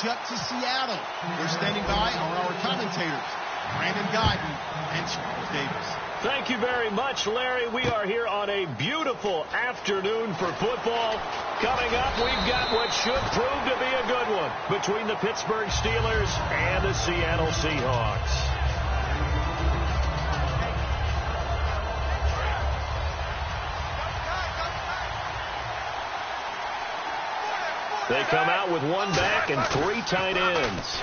catch up to Seattle. We're standing by are our commentators, Brandon Guyton and Charles Davis. Thank you very much, Larry. We are here on a beautiful afternoon for football. Coming up, we've got what should prove to be a good one between the Pittsburgh Steelers and the Seattle Seahawks. They come out with one back and 3 tight ends.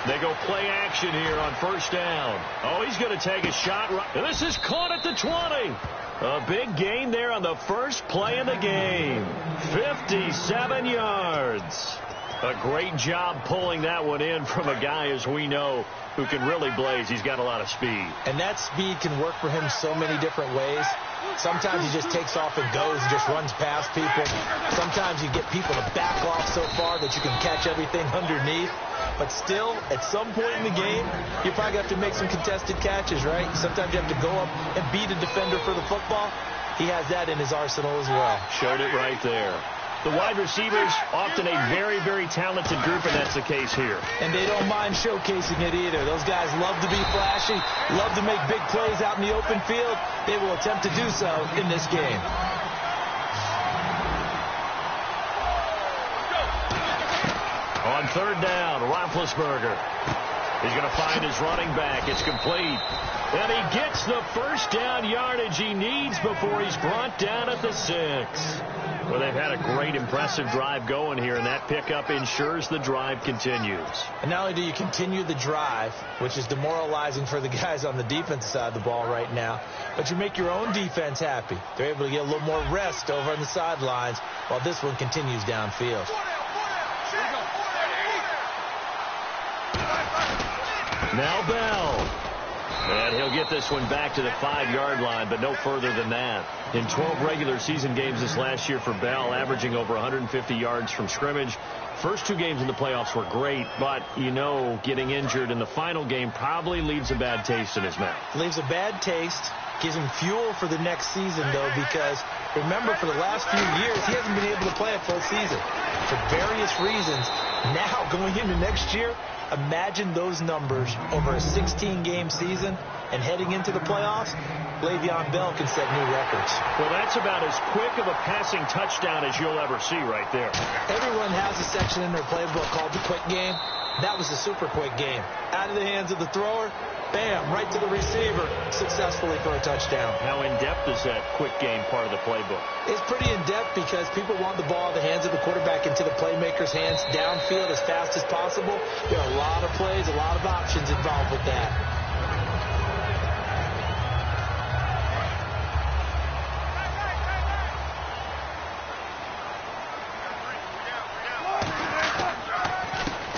They go play action here on first down. Oh, he's going to take a shot. And this is caught at the 20. A big gain there on the first play of the game. 57 yards. A great job pulling that one in from a guy, as we know, who can really blaze. He's got a lot of speed. And that speed can work for him so many different ways. Sometimes he just takes off and goes and just runs past people. Sometimes you get people to back off so far that you can catch everything underneath. But still, at some point in the game, you probably have to make some contested catches, right? Sometimes you have to go up and beat a defender for the football. He has that in his arsenal as well. Showed it right there. The wide receivers, often a very, very talented group, and that's the case here. And they don't mind showcasing it either. Those guys love to be flashy, love to make big plays out in the open field. They will attempt to do so in this game. On third down, Roethlisberger. He's going to find his running back. It's complete. And he gets the first down yardage he needs before he's brought down at the 6. Well, they've had a great, impressive drive going here, and that pickup ensures the drive continues. And not only do you continue the drive, which is demoralizing for the guys on the defensive side of the ball right now, but you make your own defense happy. They're able to get a little more rest over on the sidelines while this one continues downfield. Now Bell. And he'll get this one back to the 5-yard line, but no further than that. In 12 regular season games this last year for Bell, averaging over 150 yards from scrimmage. First 2 games in the playoffs were great, but, you know, getting injured in the final game probably leaves a bad taste in his mouth. Leaves a bad taste. Gives him fuel for the next season, though, because remember, for the last few years, he hasn't been able to play a full season for various reasons. Now, going into next year, imagine those numbers over a 16-game season and heading into the playoffs. Le'Veon Bell can set new records. Well, that's about as quick of a passing touchdown as you'll ever see right there. Everyone has a section in their playbook called the quick game. That was a super quick game. Out of the hands of the thrower, bam, right to the receiver, successfully for a touchdown. How in-depth is that quick game part of the playbook? It's pretty in-depth because people want the ball in the hands of the quarterback into the playmaker's hands downfield as fast as possible. There are a lot of plays, a lot of options involved with that.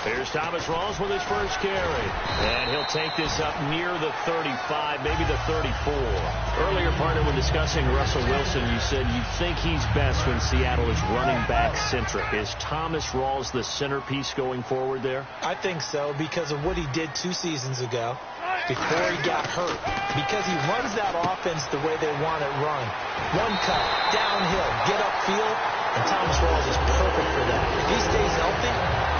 Here's Thomas Rawls with his first carry. And he'll take this up near the 35, maybe the 34. Earlier, partner, when discussing Russell Wilson, you said you think he's best when Seattle is running back centric. Is Thomas Rawls the centerpiece going forward there? I think so, because of what he did 2 seasons ago before he got hurt. Because he runs that offense the way they want it run. One cut, downhill, get upfield, and Thomas Rawls is perfect for that. If he stays healthy,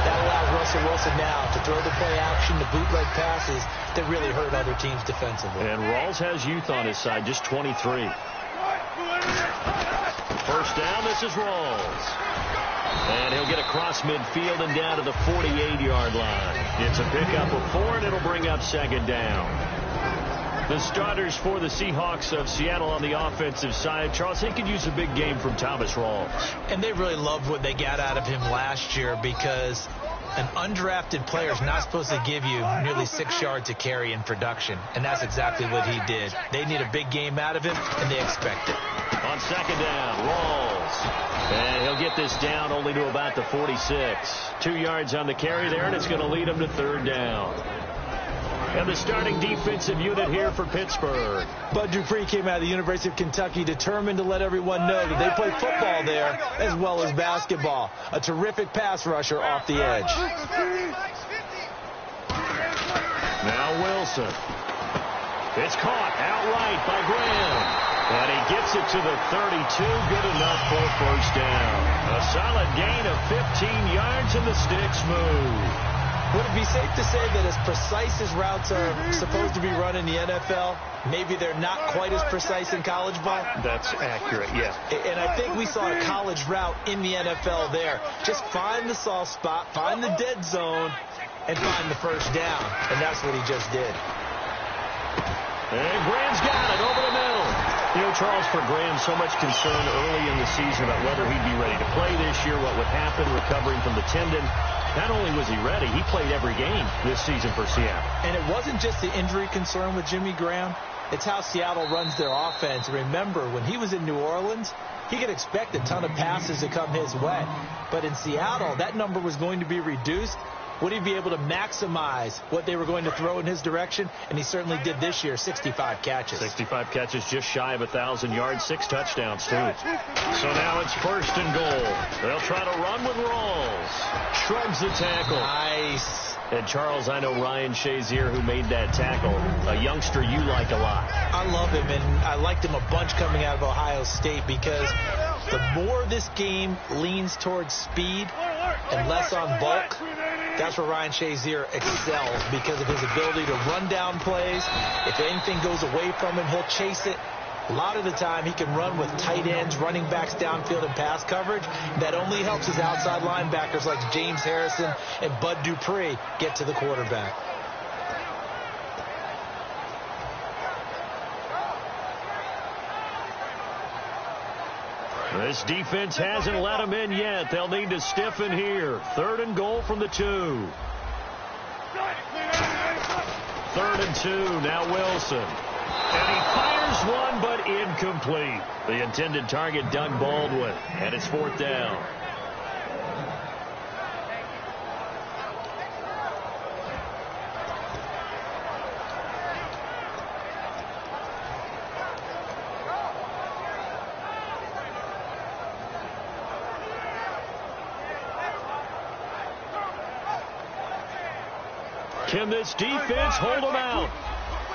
that allows Russell Wilson now to throw the play action, the bootleg passes that really hurt other teams defensively. And Rawls has youth on his side, just 23. First down, this is Rawls. And he'll get across midfield and down to the 48-yard line. It's a pickup of 4, and it'll bring up second down. The starters for the Seahawks of Seattle on the offensive side. Charles, they could use a big game from Thomas Rawls. And they really loved what they got out of him last year, because an undrafted player is not supposed to give you nearly 6 yards a carry in production. And that's exactly what he did. They need a big game out of him, and they expect it. On second down, Rawls. And he'll get this down only to about the 46. 2 yards on the carry there, and it's going to lead him to third down. And the starting defensive unit here for Pittsburgh. Bud Dupree came out of the University of Kentucky determined to let everyone know that they play football there as well as basketball. A terrific pass rusher off the edge. Now Wilson. It's caught outright by Graham. And he gets it to the 32. Good enough for a first down. A solid gain of 15 yards, and the sticks move. Would it be safe to say that as precise as routes are supposed to be run in the NFL, maybe they're not quite as precise in college ball? That's accurate, yeah. And I think we saw a college route in the NFL there. Just find the soft spot, find the dead zone, and find the first down. And that's what he just did. And Graham's got it over the middle. You know, Charles, for Graham, so much concern early in the season about whether he'd be ready to play this year, what would happen recovering from the tendon. Not only was he ready, he played every game this season for Seattle. And it wasn't just the injury concern with Jimmy Graham. It's how Seattle runs their offense. Remember, when he was in New Orleans, he could expect a ton of passes to come his way. But in Seattle, that number was going to be reduced. Would he be able to maximize what they were going to throw in his direction? And he certainly did this year, 65 catches. 65 catches, just shy of 1,000 yards, 6 touchdowns, too. So now it's first and goal. They'll try to run with Rawls. Shrugs the tackle. Nice. And, Charles, I know Ryan Shazier, who made that tackle, a youngster you like a lot. I love him, and I liked him a bunch coming out of Ohio State because the more this game leans towards speed and less on bulk, that's where Ryan Shazier excels because of his ability to run down plays. If anything goes away from him, he'll chase it. A lot of the time, he can run with tight ends, running backs downfield and pass coverage. That only helps his outside linebackers like James Harrison and Bud Dupree get to the quarterback. This defense hasn't let them in yet. They'll need to stiffen here. 3rd and goal from the 2. 3rd and 2. Now Wilson. And he fires one, but incomplete. The intended target, Doug Baldwin. And it's 4th down. Can this defense hold them out?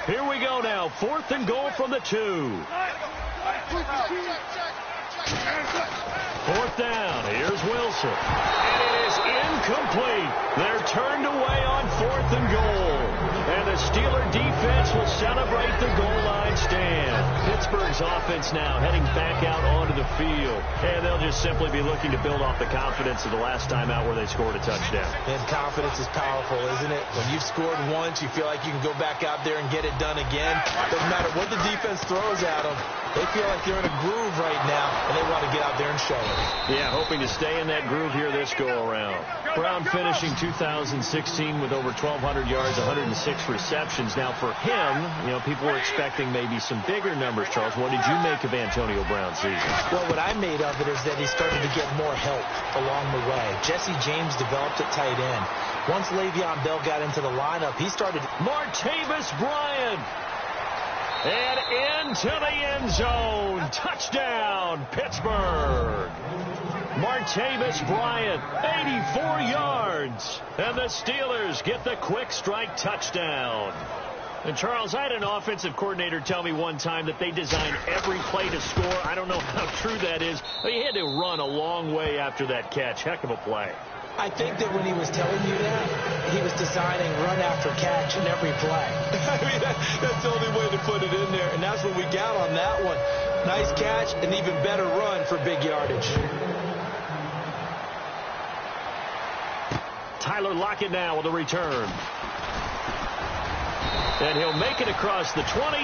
Here we go now. 4th and goal from the 2. 4th down. Here's Wilson. And it is incomplete. They're turned away on 4th and goal. And the Steeler defense will celebrate the goal line stand. Pittsburgh's offense now heading back out onto the field. And they'll just simply be looking to build off the confidence of the last time out where they scored a touchdown. And confidence is powerful, isn't it? When you've scored once, you feel like you can go back out there and get it done again. Doesn't matter what the defense throws at them. They feel like they're in a groove right now, and they want to get out there and show it. Yeah, hoping to stay in that groove here this go-around. Brown finishing 2016 with over 1,200 yards, 106 receptions. Now, for him, you know, people were expecting maybe some bigger numbers, Charles. What did you make of Antonio Brown's season? Well, what I made of it is that he started to get more help along the way. Jesse James developed at tight end. Once Le'Veon Bell got into the lineup, he started. Martavis Bryant. And into the end zone. Touchdown, Pittsburgh. Martavis Bryant, 84 yards. And the Steelers get the quick strike touchdown. And, Charles, I had an offensive coordinator tell me one time that they design every play to score. I don't know how true that is, but he had to run a long way after that catch. Heck of a play. I think that when he was telling you that, he was designing run after catch in every play. I mean, that's the only way to put it in there, and that's what we got on that one. Nice catch, and even better run for big yardage. Tyler Lockett now with a return. And he'll make it across the 20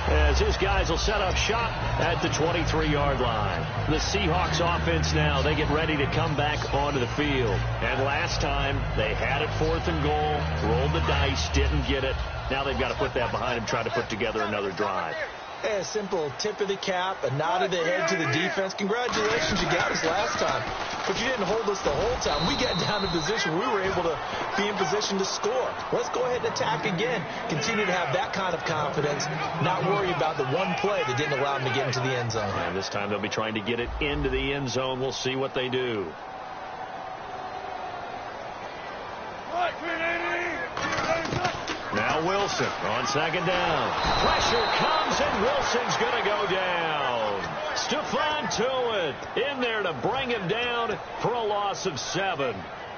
as his guys will set up shop at the 23-yard line. The Seahawks offense now, they get ready to come back onto the field. And last time, they had it 4th and goal, rolled the dice, didn't get it. Now they've got to put that behind them, try to put together another drive. A simple tip of the cap, a nod of the head to the defense. Congratulations, you got us last time. But you didn't hold us the whole time. We got down to position. We were able to be in position to score. Let's go ahead and attack again. Continue to have that kind of confidence. Not worry about the one play that didn't allow them to get into the end zone. And this time they'll be trying to get it into the end zone. We'll see what they do. Now Wilson on second down. Pressure comes, and Wilson's going to go down. Stephon Tuitt in there to bring him down for a loss of 7.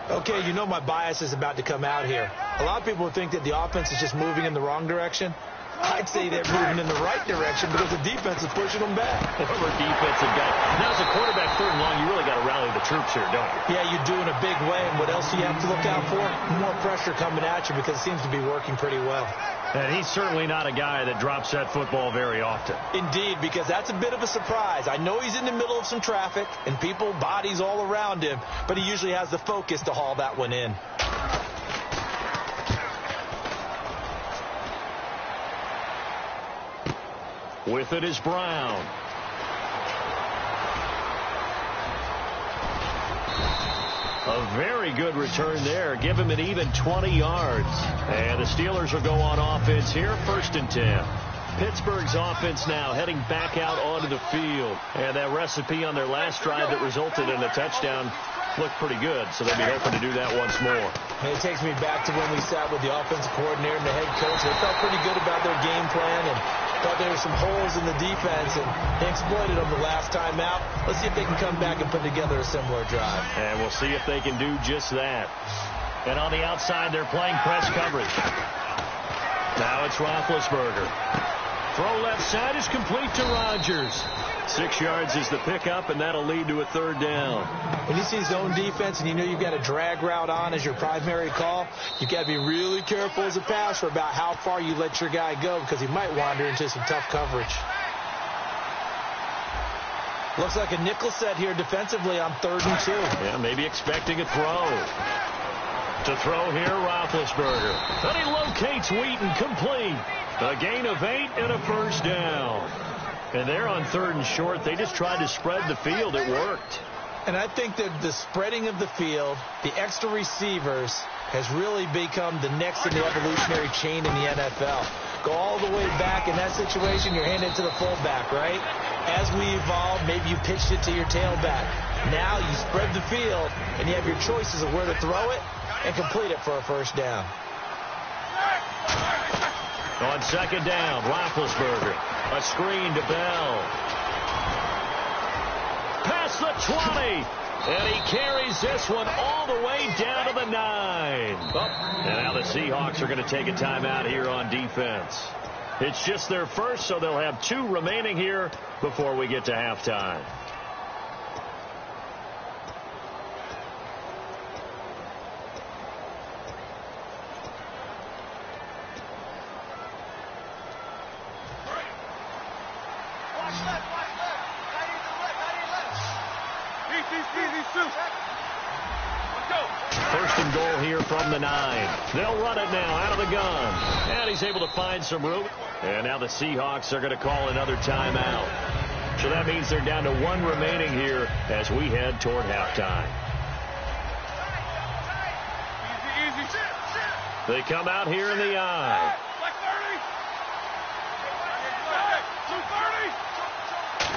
Okay, you know my bias is about to come out here. A lot of people think that the offense is just moving in the wrong direction. I'd say they're moving in the right direction because the defense is pushing them back. Whoever defensive guy. Now, as a quarterback, 3rd and long, you really got to rally the troops here, don't you? Yeah, you do in a big way. And what else do you have to look out for? More pressure coming at you because it seems to be working pretty well. And he's certainly not a guy that drops that football very often. Indeed, because that's a bit of a surprise. I know he's in the middle of some traffic and people, bodies all around him, but he usually has the focus to haul that one in. With it is Brown. A very good return there. Give him an even 20 yards. And the Steelers will go on offense here, 1st and 10. Pittsburgh's offense now heading back out onto the field. And that recipe on their last drive that resulted in a touchdown looked pretty good, so they'll be hoping to do that once more. And it takes me back to when we sat with the offensive coordinator and the head coach. They felt pretty good about their game plan and thought there were some holes in the defense, and they exploited them the last time out. Let's see if they can come back and put together a similar drive. And we'll see if they can do just that. And on the outside, they're playing press coverage. Now it's Roethlisberger. Throw left side is complete to Rodgers. 6 yards is the pickup, and that'll lead to a 3rd down. When you see zone defense and you know you've got a drag route on as your primary call, you've got to be really careful as a passer about how far you let your guy go because he might wander into some tough coverage. Looks like a nickel set here defensively on 3rd and 2. Yeah, maybe expecting a throw. To throw here, Roethlisberger. And he locates Wheaton complete. A gain of 8 and a 1st down. And they're on 3rd and short. They just tried to spread the field. It worked. And I think that the spreading of the field, the extra receivers, has really become the next in the evolutionary chain in the NFL. Go all the way back in that situation, you're handing it to the fullback, right? As we evolve, maybe you pitched it to your tailback. Now you spread the field, and you have your choices of where to throw it and complete it for a 1st down. On 2nd down, Roethlisberger. A screen to Bell. Past the 20. And he carries this one all the way down to the 9. And now the Seahawks are going to take a timeout here on defense. It's just their first, so they'll have 2 remaining here before we get to halftime. First and goal here from the 9. They'll run it now out of the gun. And he's able to find some room. And now the Seahawks are going to call another timeout. So that means they're down to 1 remaining here as we head toward halftime. They come out here in the eye.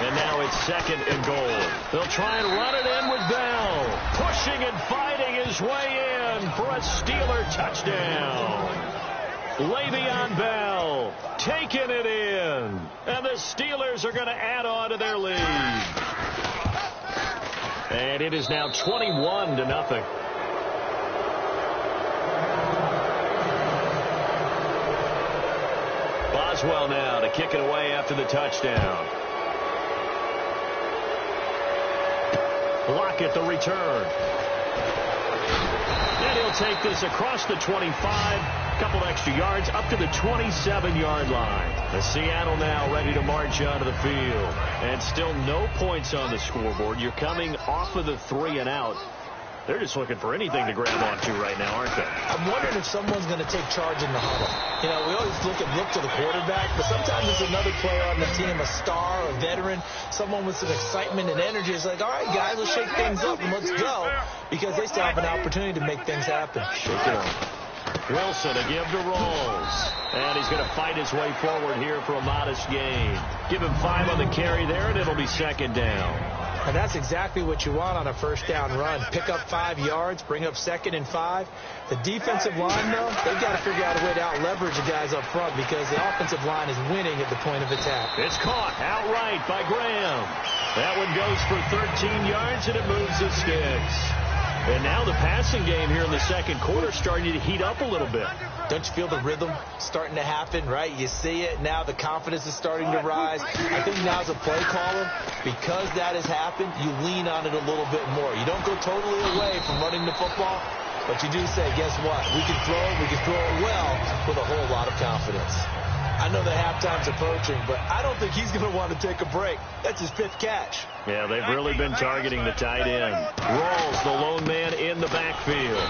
And now it's 2nd and goal. They'll try and run it in with Bell. Pushing and fighting his way in for a Steeler touchdown. Le'Veon Bell taking it in. And the Steelers are going to add on to their lead. And it is now 21-0. Boswell now to kick it away after the touchdown. Lockett the return. And he'll take this across the 25. Couple extra yards up to the 27-yard line. The Seattle now ready to march onto the field. And still no points on the scoreboard. You're coming off of the 3 and out. They're just looking for anything to grab onto right now, aren't they? I'm wondering if someone's going to take charge in the huddle. You know, we always look to the quarterback, but sometimes it's another player on the team, a star, a veteran, someone with some excitement and energy. It's like, all right, guys, let's shake things up and let's go, because they still have an opportunity to make things happen. Shake it up. Wilson to give to Rolls. And he's going to fight his way forward here for a modest gain. Give him 5 on the carry there, and it'll be 2nd down. And that's exactly what you want on a first down run. Pick up 5 yards, bring up 2nd and 5. The defensive line, though, they've got to figure out a way to out-leverage the guys up front because the offensive line is winning at the point of attack. It's caught outright by Graham. That one goes for 13 yards, and it moves the sticks. And now the passing game here in the second quarter starting to heat up a little bit. Don't you feel the rhythm starting to happen, right? You see it. Now the confidence is starting to rise. I think now as a play caller, because that has happened, you lean on it a little bit more. You don't go totally away from running the football, but you do say, guess what? We can throw it well with a whole lot of confidence. I know the halftime's approaching, but I don't think he's going to want to take a break. That's his 5th catch. Yeah, they've really been targeting the tight end. Rawls, the lone man in the backfield.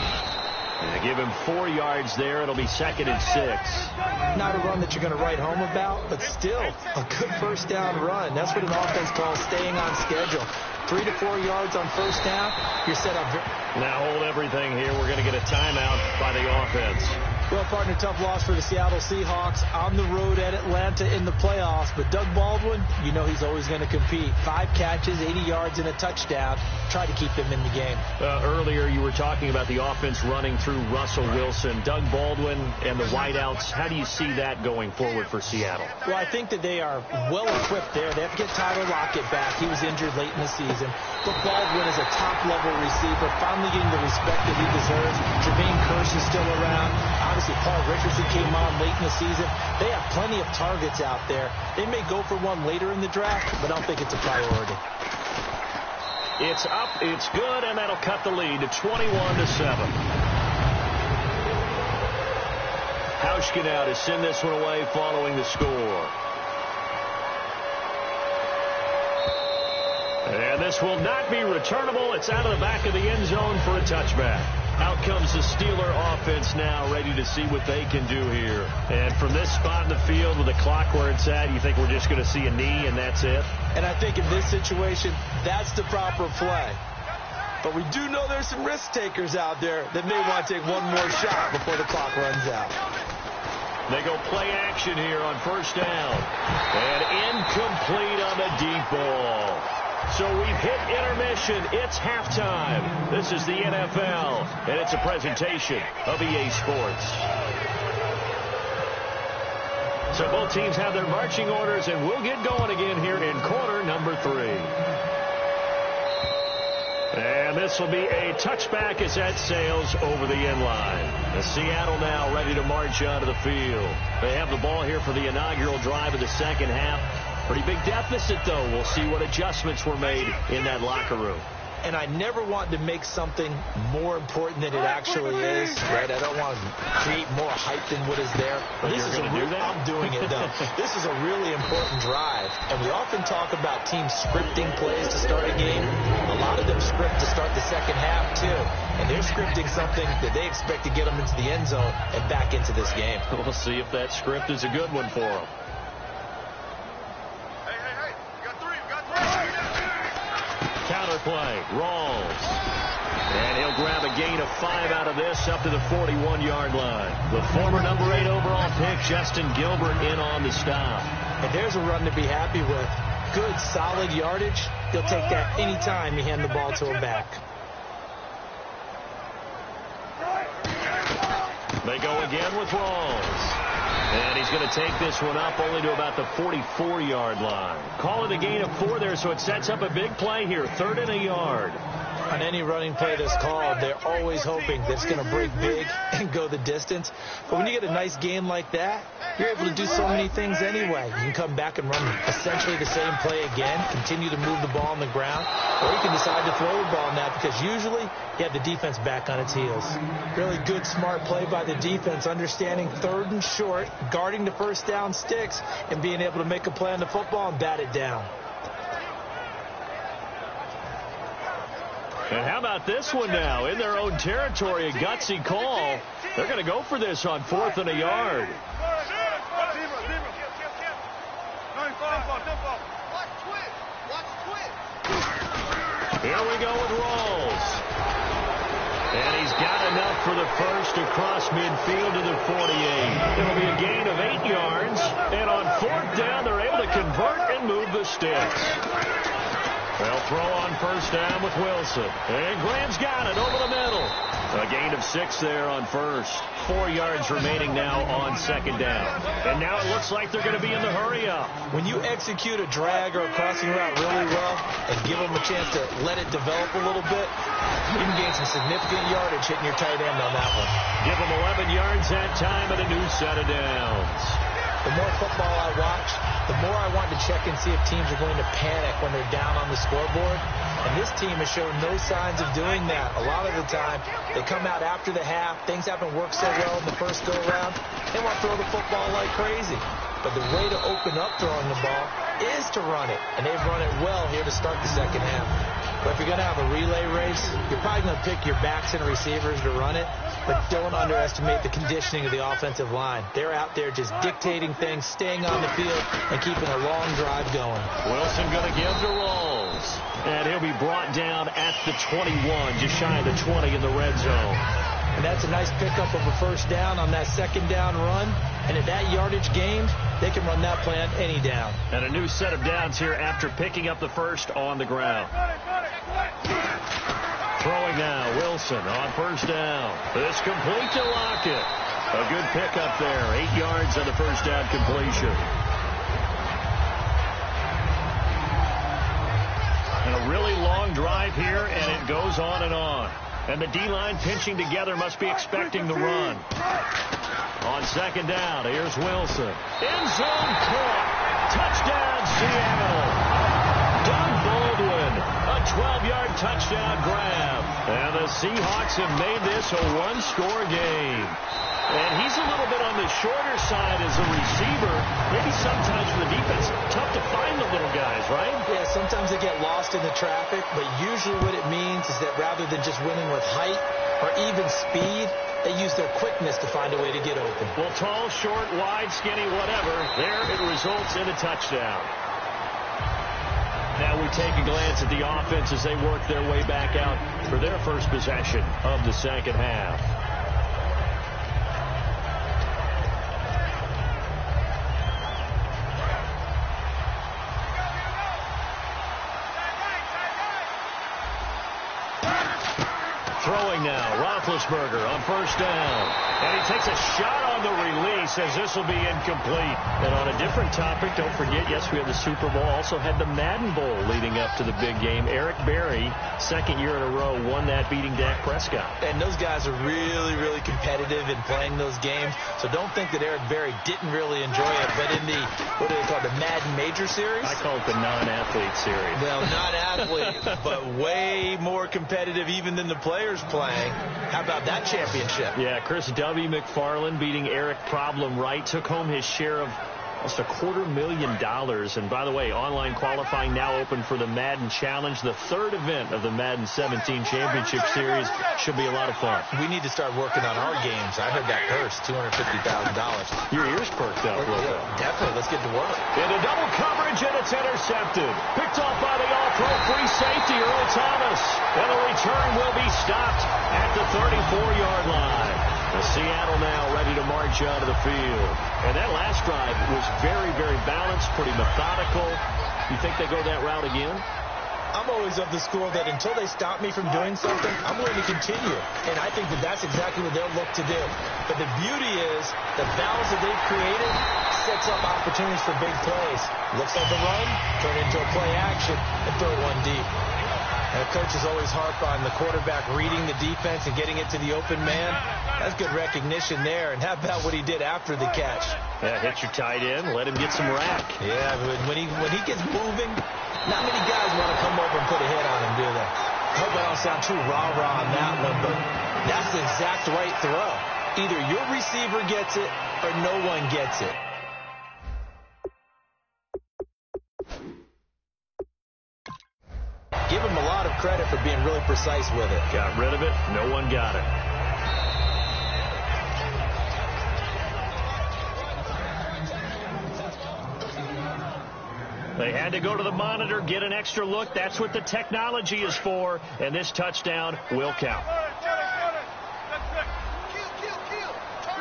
And they give him 4 yards there. It'll be 2nd and 6. Not a run that you're going to write home about, but still a good first down run. That's what an offense calls staying on schedule. 3 to 4 yards on first down, you're set up. Now hold everything here. We're going to get a timeout by the offense. Well, partner, tough loss for the Seattle Seahawks on the road at Atlanta in the playoffs. But Doug Baldwin, you know he's always going to compete. 5 catches, 80 yards, and a touchdown. Try to keep them in the game. Earlier, you were talking about the offense running through Russell Wilson. Doug Baldwin and the wideouts, how do you see that going forward for Seattle? Well, I think that they are well-equipped there. They have to get Tyler Lockett back. He was injured late in the season. But Baldwin is a top-level receiver, finally getting the respect that he deserves. Jermaine Kearse is still around. Obviously, Paul Richardson came on late in the season. They have plenty of targets out there. They may go for one later in the draft, but I don't think it's a priority. It's up, it's good, and that'll cut the lead to 21-7. Hauschka now to send this one away following the score. And this will not be returnable. It's out of the back of the end zone for a touchback. Out comes the Steeler offense now, ready to see what they can do here. And from this spot in the field with the clock where it's at, you think we're just going to see a knee and that's it? And I think in this situation, that's the proper play. But we do know there's some risk takers out there that may want to take one more shot before the clock runs out. They go play action here on first down. And incomplete on the deep ball. So we've hit intermission. It's halftime. This is the NFL, and it's a presentation of EA Sports. So both teams have their marching orders, and we'll get going again here in quarter number 3. And this will be a touchback as that sails over the end line. The Seattle now ready to march onto the field. They have the ball here for the inaugural drive of the second half. Pretty big deficit, though. We'll see what adjustments were made in that locker room. And I never want to make something more important than it actually is, right? I don't want to create more hype than what is there. But this is going to do that? I'm doing it, though. This is a really important drive. And we often talk about teams scripting plays to start a game. A lot of them script to start the second half, too. And they're scripting something that they expect to get them into the end zone and back into this game. We'll see if that script is a good one for them. Counterplay, Rawls. And he'll grab a gain of 5 out of this up to the 41-yard line. The former number 8 overall pick, Justin Gilbert, in on the stop. And there's a run to be happy with. Good, solid yardage. He'll take that any time you hand the ball to him back. They go again with Rawls. And he's going to take this one up only to about the 44-yard line. Call it a gain of 4 there, so it sets up a big play here, 3rd and a yard. On any running play that's called, they're always hoping that it's going to break big and go the distance. But when you get a nice gain like that, you're able to do so many things anyway. You can come back and run essentially the same play again, continue to move the ball on the ground, or you can decide to throw the ball now because usually you have the defense back on its heels. Really good, smart play by the defense, understanding 3rd and short, guarding the first down sticks, and being able to make a play on the football and bat it down. And how about this one now? In their own territory, a gutsy call. They're going to go for this on 4th and a yard. Here we go with Rawls. And he's got enough for the first across midfield to the 48. It'll be a gain of 8 yards. And on 4th down, they're able to convert and move the sticks. They'll throw on first down with Wilson. And Graham's got it over the middle. A gain of 6 there on first. 4 yards remaining now on second down. And now it looks like they're going to be in the hurry-up. When you execute a drag or a crossing route really well and give them a chance to let it develop a little bit, you can gain some significant yardage hitting your tight end on that one. Give them 11 yards that time and a new set of downs. The more football I watch, the more I want to check and see if teams are going to panic when they're down on the scoreboard. And this team has shown no signs of doing that. A lot of the time, they come out after the half. Things haven't worked so well in the first go-around. They want to throw the football like crazy. But the way to open up throwing the ball is to run it. And they've run it well here to start the second half. But if you're going to have a relay race, you're probably going to pick your backs and receivers to run it. But don't underestimate the conditioning of the offensive line. They're out there just dictating things, staying on the field, and keeping a long drive going. Wilson going to give to Rawls. And he'll be brought down at the 21, just shy of the 20 in the red zone. And that's a nice pickup of a first down on that second down run. And at that yardage gained, they can run that play on any down. And a new set of downs here after picking up the first on the ground. Throwing now, Wilson on first down. This complete to Lockett. A good pickup there. 8 yards on the first down completion. And a really long drive here, and it goes on and on. And the D-line pinching together must be expecting the run. On second down, here's Wilson. End zone caught. Touchdown, Seattle. Doug Baldwin, a 12-yard touchdown grab. And the Seahawks have made this a one-score game. And he's a little bit on the shorter side as a receiver. Maybe sometimes for the defense, tough to find the little guys, right? Yeah, sometimes they get lost in the traffic, but usually what it means is that rather than just winning with height or even speed, they use their quickness to find a way to get open. Well, tall, short, wide, skinny, whatever, there it results in a touchdown. Now we take a glance at the offense as they work their way back out for their first possession of the second half. Throwing now, Roethlisberger on first down. And he takes a shot on the release as this will be incomplete. And on a different topic, don't forget, yes, we had the Super Bowl, also had the Madden Bowl leading up to the big game. Eric Berry, second year in a row, won that beating Dak Prescott. And those guys are really, really competitive in playing those games. So don't think that Eric Berry didn't really enjoy it. But in the, what do they call it, the Madden Major Series? I call it the non-athlete series. Well, not athlete, but way more competitive even than the players playing. How about that championship? Yeah, Chris W. McFarland beating Eric Problem Wright took home his share of almost $250,000. And by the way, online qualifying now open for the Madden Challenge, the third event of the Madden 17 Championship Series. Should be a lot of fun. We need to start working on our games. I heard that curse, $250,000. Your ears perked up a little bit. Definitely. Let's get to work. Into double coverage, and it's intercepted. Picked off by the all-pro free safety, Earl Thomas. And the return will be stopped at the 34-yard line. The Seattle now ready to march out of the field. And that last drive was very, very balanced, pretty methodical. You think they go that route again? I'm always of the school that until they stop me from doing something, I'm going to continue. And I think that that's exactly what they'll look to do. But the beauty is the balance that they've created sets up opportunities for big plays. Looks like a run, turn into a play action, and throw one deep. And coaches always harp on the quarterback reading the defense and getting it to the open man. That's good recognition there. And how about what he did after the catch? Yeah, hit your tight end, let him get some rack. Yeah, when he gets moving, not many guys want to come over and put a hit on him, do they? I hope I don't sound too rah-rah on that one, but that's the exact right throw. Either your receiver gets it or no one gets it. Give him a lot of credit for being really precise with it. Got rid of it. No one got it. They had to go to the monitor, get an extra look. That's what the technology is for. And this touchdown will count.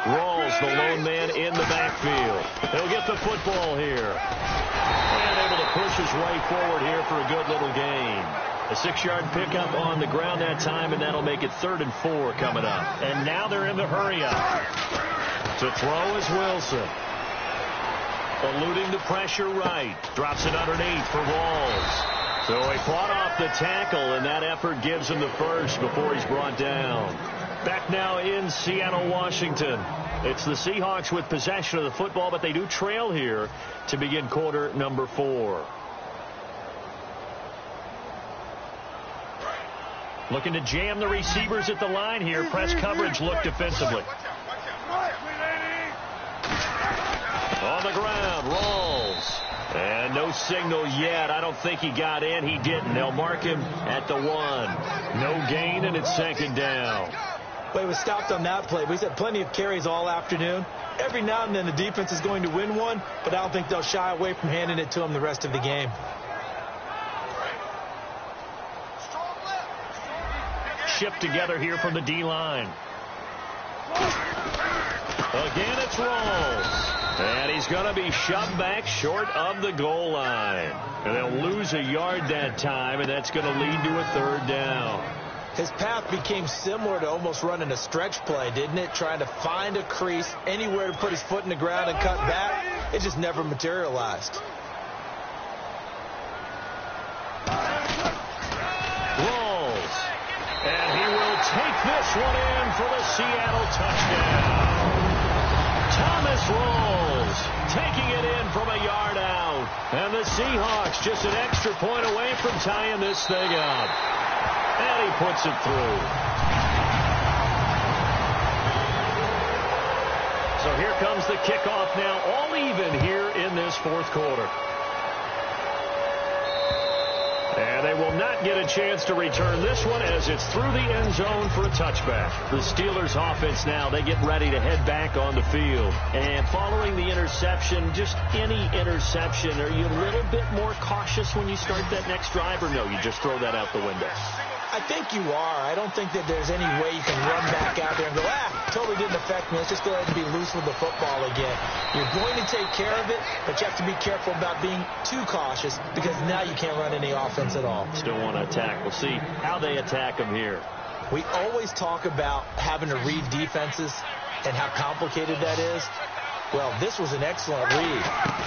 Rawls the lone man in the backfield. He'll get the football here. And able to push his way forward here for a good little gain. A 6-yard pickup on the ground that time, and that'll make it 3rd and 4 coming up. And now they're in the hurry-up. To throw is Wilson. Eluding the pressure right. Drops it underneath for Walls. So he fought off the tackle, and that effort gives him the first before he's brought down. Back now in Seattle, Washington. It's the Seahawks with possession of the football, but they do trail here to begin quarter number 4. Looking to jam the receivers at the line here. Press coverage look defensively. On the ground, Rawls. And no signal yet. I don't think he got in. He didn't. They'll mark him at the 1. No gain, and it's 2nd down. But he was stopped on that play. He's had plenty of carries all afternoon. Every now and then the defense is going to win one, but I don't think they'll shy away from handing it to him the rest of the game. Shift together here from the D-line. Again, it's Rawls. And he's going to be shoved back short of the goal line. And they'll lose a yard that time, and that's going to lead to a 3rd down. His path became similar to almost running a stretch play, didn't it? Trying to find a crease, anywhere to put his foot in the ground and cut back. It just never materialized. Rawls. And he will take this one in for the Seattle touchdown. Thomas Rawls taking it in from a yard out. And the Seahawks just an extra point away from tying this thing up. And he puts it through. So here comes the kickoff now, all even here in this 4th quarter. And they will not get a chance to return this one as it's through the end zone for a touchback. The Steelers offense now, they get ready to head back on the field. And following the interception, just any interception, are you a little bit more cautious when you start that next drive, or no, you just throw that out the window? I think you are. I don't think that there's any way you can run back out there and go, totally didn't affect me. Let's just go ahead and be loose with the football again. You're going to take care of it, but you have to be careful about being too cautious because now you can't run any offense at all. Still want to attack. We'll see how they attack them here. We always talk about having to read defenses and how complicated that is. Well, this was an excellent read.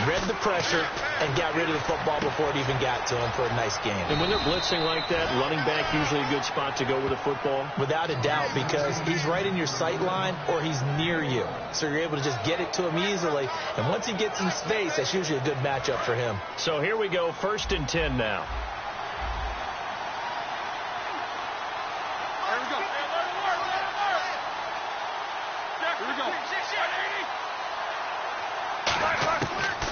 Read the pressure and got rid of the football before it even got to him for a nice game. And when they're blitzing like that, running back usually a good spot to go with the football? Without a doubt, because he's right in your sight line or he's near you. So you're able to just get it to him easily. And once he gets in space, that's usually a good matchup for him. So here we go, 1st and 10 now.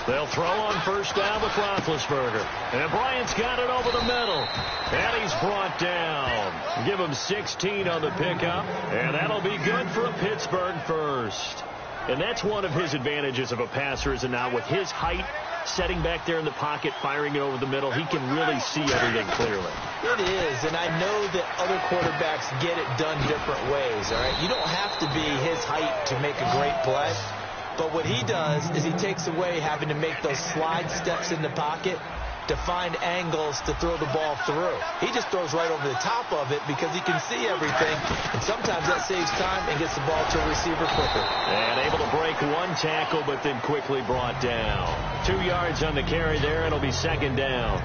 They'll throw on 1st down with Roethlisberger. And Bryant's got it over the middle. And he's brought down. Give him 16 on the pickup. And that'll be good for a Pittsburgh first. And that's one of his advantages of a passer, is now with his height, setting back there in the pocket, firing it over the middle, he can really see everything clearly. It is, and I know that other quarterbacks get it done different ways, all right? You don't have to be his height to make a great play. But what he does is he takes away having to make those slide steps in the pocket to find angles to throw the ball through. He just throws right over the top of it because he can see everything, and sometimes that saves time and gets the ball to a receiver quicker. And able to break one tackle, but then quickly brought down. 2 yards on the carry there, and it'll be 2nd down.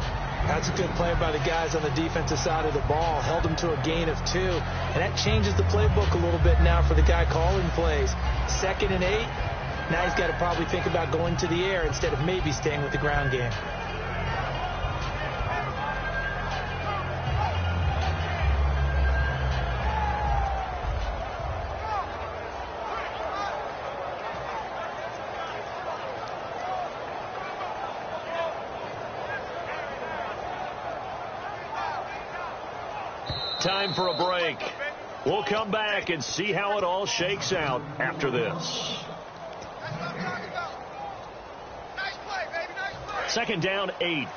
That's a good play by the guys on the defensive side of the ball. Held them to a gain of 2, and that changes the playbook a little bit now for the guy calling plays. 2nd and 8. Now he's got to probably think about going to the air instead of maybe staying with the ground game. Time for a break. We'll come back and see how it all shakes out after this. 2nd down, 8.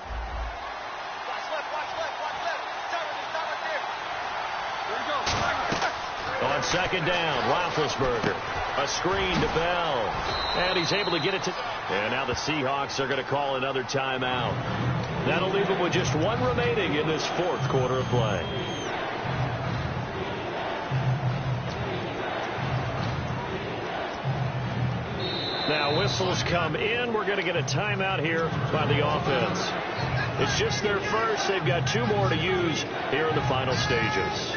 On On second down, Roethlisberger. A screen to Bell. And he's able to get it to... And now the Seahawks are going to call another timeout. That'll leave them with just one remaining in this fourth quarter of play. Now whistles come in. We're going to get a timeout here by the offense. It's just their first. They've got 2 more to use here in the final stages.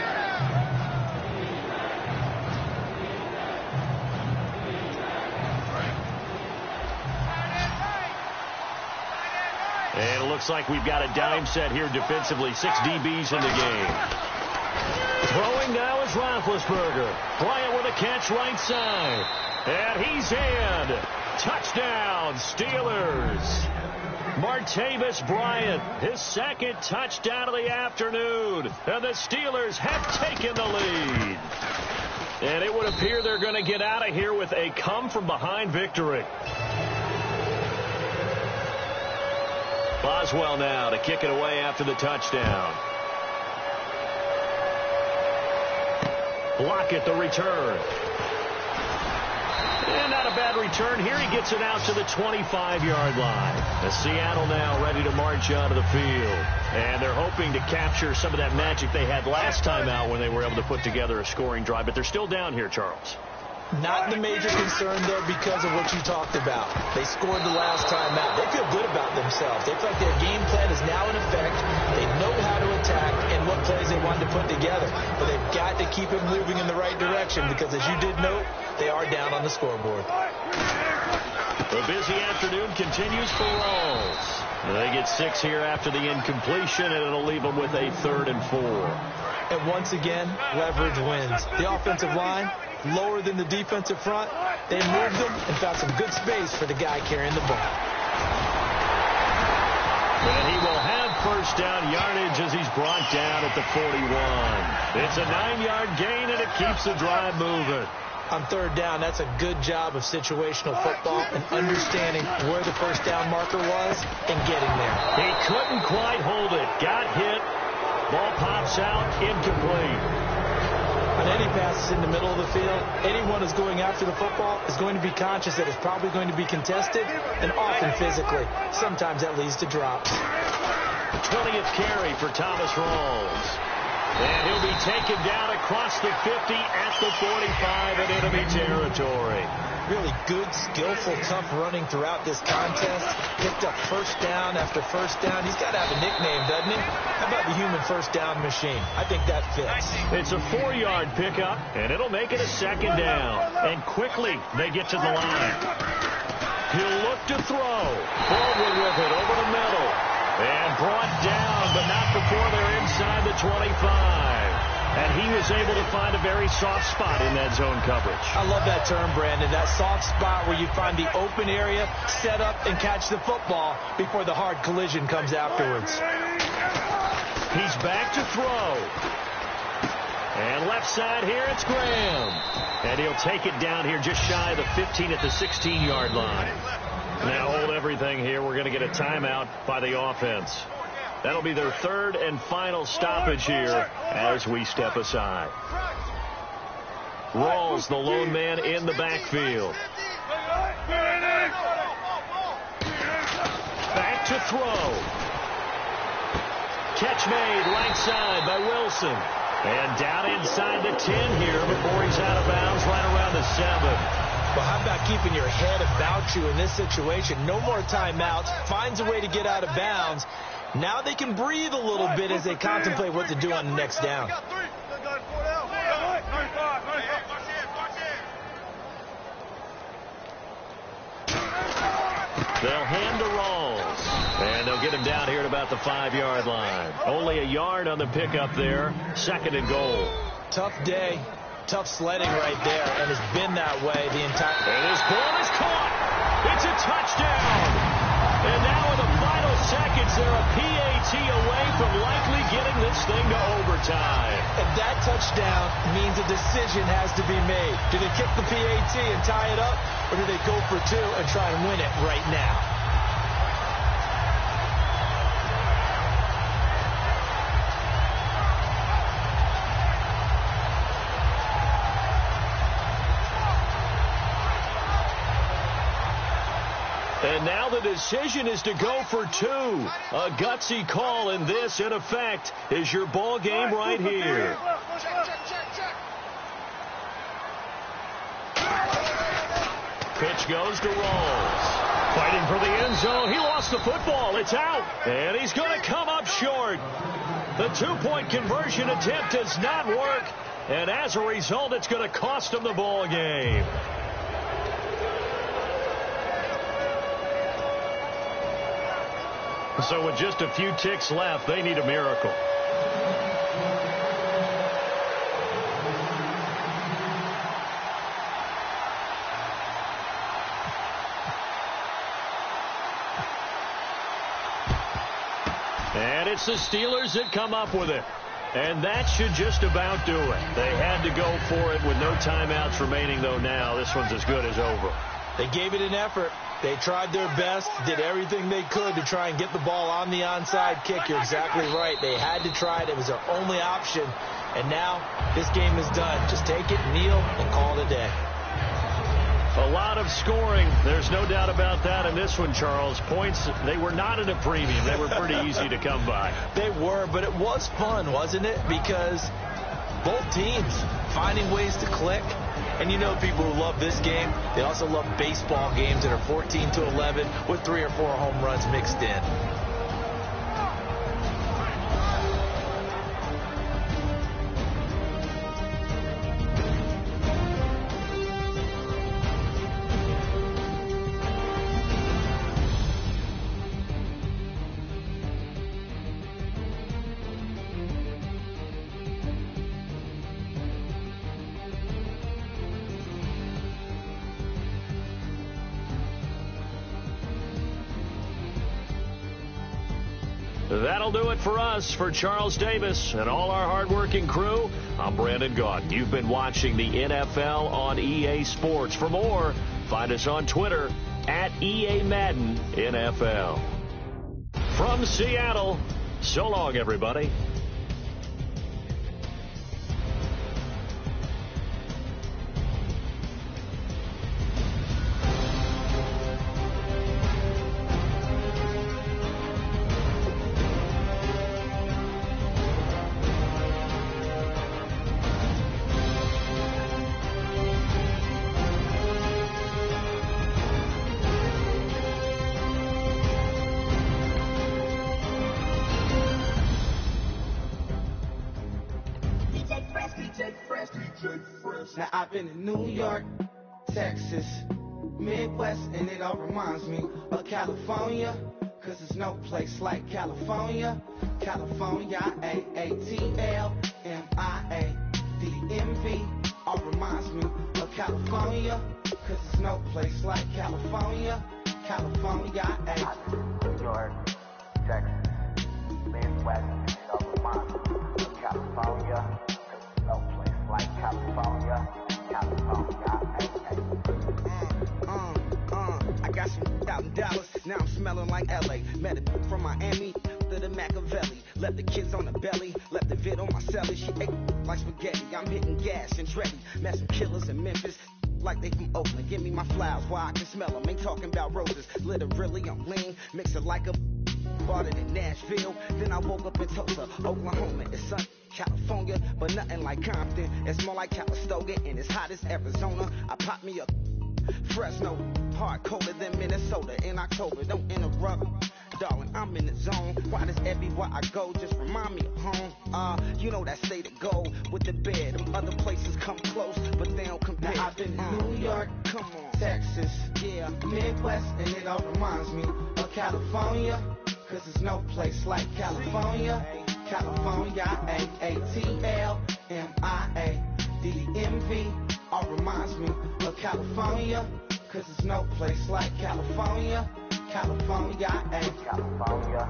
And it looks like we've got a dime set here defensively. 6 DBs in the game. Throwing now is Roethlisberger. Bryant with a catch right side. And he's in. Touchdown, Steelers. Martavis Bryant, his second touchdown of the afternoon. And the Steelers have taken the lead. And it would appear they're going to get out of here with a come-from-behind victory. Boswell now to kick it away after the touchdown. Lockett the return. And not a bad return here. He gets it out to the 25-yard line. The Seattle now ready to march onto the field. And they're hoping to capture some of that magic they had last time out when they were able to put together a scoring drive. But they're still down here, Charles. Not the major concern, though, because of what you talked about. They scored the last time out. They feel good about themselves. They feel like their game plan is now in effect. They know how to attack and what plays they want to put together. But they've got to keep it moving in the right direction because, as you did note, they are down on the scoreboard. The busy afternoon continues for Rawls. They get 6 here after the incompletion, and it'll leave them with a 3rd and 4. And once again, leverage wins. The offensive line, lower than the defensive front. They moved them and found some good space for the guy carrying the ball. And he will have first down yardage as he's brought down at the 41. It's a 9-yard gain, and it keeps the drive moving. On 3rd down, that's a good job of situational football and understanding where the first down marker was and getting there. He couldn't quite hold it. Got hit. Ball pops out, incomplete. On any passes in the middle of the field, anyone who's going after the football is going to be conscious that it's probably going to be contested and often physically. Sometimes that leads to drops. 20th carry for Thomas Rawls. And he'll be taken down across the 50 at the 45 in enemy territory. Really good, skillful, tough running throughout this contest. Picked up first down after first down. He's got to have a nickname, doesn't he? How about the human first down machine? I think that fits. It's a 4-yard pickup, and it'll make it a 2nd down. And quickly, they get to the line. He'll look to throw. Forward with it over the middle. And brought down, but not before they're inside the 25. And he was able to find a very soft spot in that zone coverage. I love that term, Brandon. That soft spot where you find the open area, set up, and catch the football before the hard collision comes afterwards. He's back to throw. And left side here, it's Graham. And he'll take it down here just shy of the 15 at the 16-yard line. Now hold everything here. We're going to get a timeout by the offense. That'll be their 3rd and final stoppage here as we step aside. Rawls, the lone man in the backfield. Back to throw. Catch made right side by Wilson. And down inside the 10 here before he's out of bounds right around the 7. Well, how about keeping your head about you in this situation? No more timeouts. Finds a way to get out of bounds. Now they can breathe a little bit as they contemplate what to do on the next down. They'll hand to Rawls. And they'll get him down here at about the 5-yard line. Only a yard on the pickup there. 2nd and goal. Tough day. Tough sledding right there, and it's been that way the entire... And his ball is caught. It's a touchdown. And now in the final seconds, they're a PAT away from likely getting this thing to overtime. And that touchdown means a decision has to be made. Do they kick the PAT and tie it up, or do they go for 2 and try and win it right now? And now the decision is to go for two. A gutsy call, and this, in effect, is your ball game right here. Pitch goes to Rawls. Fighting for the end zone. He lost the football. It's out. And he's going to come up short. The two-point conversion attempt does not work. And as a result, it's going to cost him the ball game. So with just a few ticks left, they need a miracle. And it's the Steelers that come up with it. And that should just about do it. They had to go for it with no timeouts remaining, though now this one's as good as over. They gave it an effort. They tried their best, did everything they could to try and get the ball on the onside kick. You're exactly right. They had to try it. It was their only option. And now this game is done. Just take it, kneel, and call it a day. A lot of scoring. There's no doubt about that in this one, Charles. Points, they were not at a premium. They were pretty easy to come by. They were, but it was fun, wasn't it? Because both teams finding ways to click. And you know people who love this game, they also love baseball games that are 14-11 with 3 or 4 home runs mixed in. That'll do it for us. For Charles Davis and all our hardworking crew, I'm Brandon Gaudin. You've been watching the NFL on EA Sports. For more, find us on Twitter at EA Madden NFL. From Seattle, so long, everybody. Now I've been in New York, Texas, Midwest, and it all reminds me of California, cause there's no place like California. California, A-A-T-L-M-I-A-D-M-V, all reminds me of California, cause there's no place like California. California, New York, Texas, Midwest, and it all reminds me of California. No place like California, I got some out in Dallas, now I'm smelling like LA. Met a from Miami to the Machiavelli. Left the kids on the belly, left the vid on my celly. She ate like spaghetti, I'm hitting gas and Andretti. Met some killers in Memphis, like they from Oakland. Give me my flowers while I can smell them. Ain't talking about roses, literally I'm lean. Mix it like a bought it in Nashville. Then I woke up in Tulsa, Oklahoma. It's sunny. California, but nothing like Compton. It's more like Calistoga, and it's hot as Arizona. I pop me a Fresno, hard colder than Minnesota in October. Don't interrupt, darling, I'm in the zone. Why does everywhere I go just remind me of home? You know that state of gold with the bed. Them other places come close, but they don't compare. Now I've been in New York, come on, Texas, yeah, Midwest, and it all reminds me of California, cause there's no place like California. California, A-A-T-L-M-I-A-D-M-V, all reminds me of California, cause there's no place like California. California, California,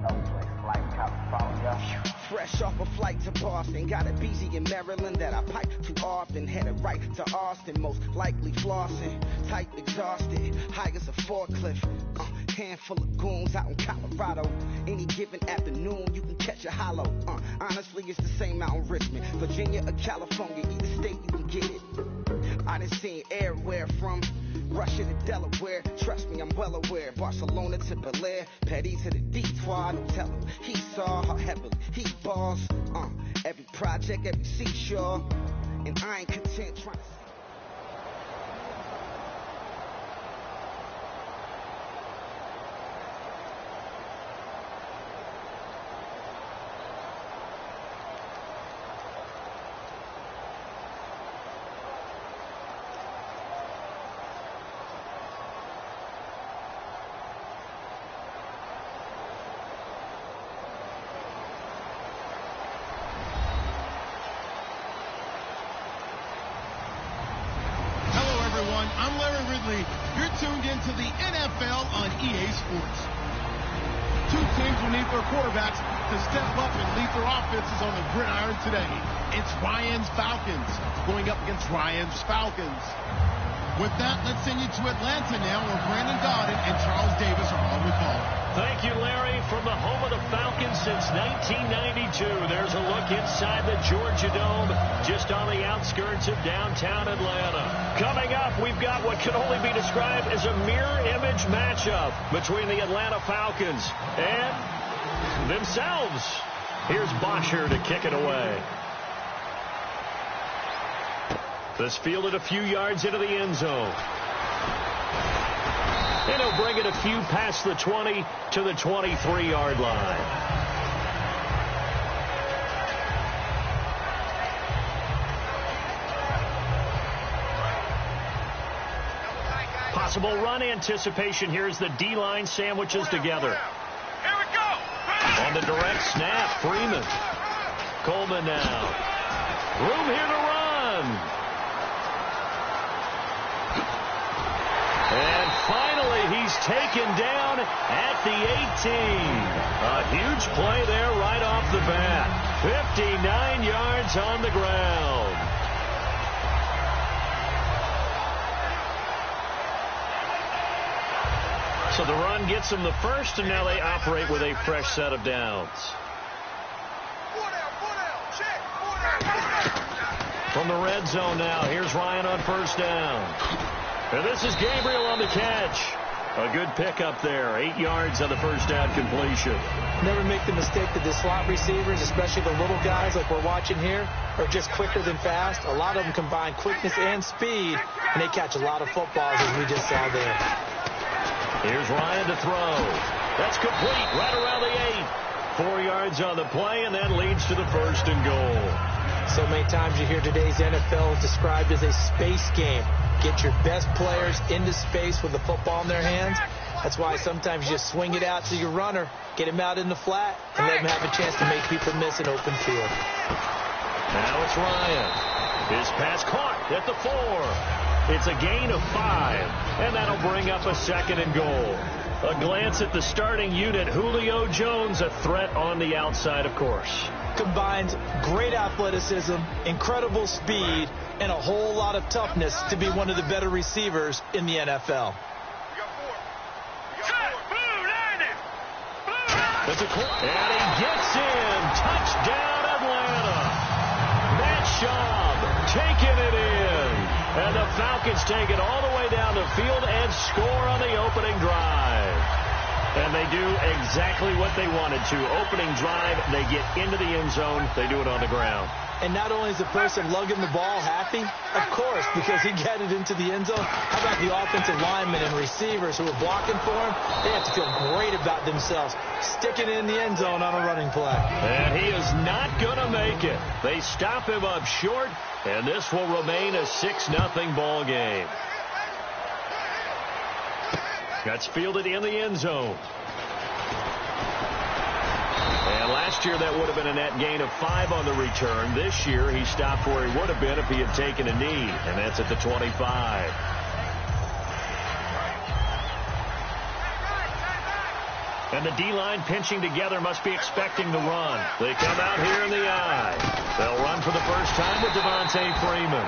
no place like California. Fresh off a flight to Boston, got a BZ in Maryland that I pipe too often. Headed right to Austin, most likely flossing. Tight, exhausted, high as a forklift. Handful of goons out in Colorado. Any given afternoon, you can catch a hollow. Honestly, it's the same out in Richmond, Virginia or California. Either state, you can get it. I done seen everywhere from Russia to Delaware, trust me, I'm well aware. Barcelona to Bel Air, Petty to the D-Toir, don't tell him. He saw how heavily he balls. Every project, every seashore, and I ain't content trying to. I'm Larry Ridley. You're tuned into the NFL on EA Sports. Two teams will need their quarterbacks to step up and lead their offenses on the gridiron today. It's Ryan's Falcons going up against Ryan's Falcons. With that, let's send you to Atlanta now, where Brandon Gaudin and Charles Davis are on the call. Thank you, Larry. From the home of the Falcons since 1992, there's a look inside the Georgia Dome, just on the outskirts of downtown Atlanta. Coming up, we've got what can only be described as a mirror image matchup between the Atlanta Falcons and themselves. Here's Bosher to kick it away. This fielded a few yards into the end zone. And he'll bring it a few past the 20 to the 23-yard line. Possible run anticipation here as the D-line sandwiches together. Here we go. On the direct snap, Freeman. Coleman now. Room here to run. And finally, he's taken down at the 18. A huge play there right off the bat. 59 yards on the ground. So the run gets them the first, and now they operate with a fresh set of downs. From the red zone now, here's Ryan on first down. And this is Gabriel on the catch. A good pickup there. 8 yards on the first down completion. Never make the mistake that the slot receivers, especially the little guys like we're watching here, are just quicker than fast. A lot of them combine quickness and speed, and they catch a lot of footballs, as we just saw there. Here's Ryan to throw. That's complete right around the 8. 4 yards on the play, and that leads to the first and goal. So many times you hear today's NFL described as a space game. Get your best players into space with the football in their hands. That's why sometimes you just swing it out to your runner, get him out in the flat, and let him have a chance to make people miss an open field. Now it's Ryan. His pass caught at the 4. It's a gain of 5, and that'll bring up a second and goal. A glance at the starting unit. Julio Jones, a threat on the outside, of course. Combines great athleticism, incredible speed, and a whole lot of toughness to be one of the better receivers in the NFL. And he gets in. Touchdown, Atlanta. Matt Schaub taking it in. And the Falcons take it all the way down the field and score on the opening drive. And they do exactly what they wanted to. Opening drive, they get into the end zone. They do it on the ground. And not only is the person lugging the ball happy, of course, because he got it into the end zone. How about the offensive linemen and receivers who are blocking for him? They have to feel great about themselves, sticking it in the end zone on a running play. And he is not going to make it. They stop him up short, and this will remain a 6-0 ball game. That's fielded in the end zone. And last year, that would have been a net gain of 5 on the return. This year, he stopped where he would have been if he had taken a knee, and that's at the 25. And the D-line pinching together must be expecting the run. They come out here in the eye. They'll run for the first time with Devontae Freeman.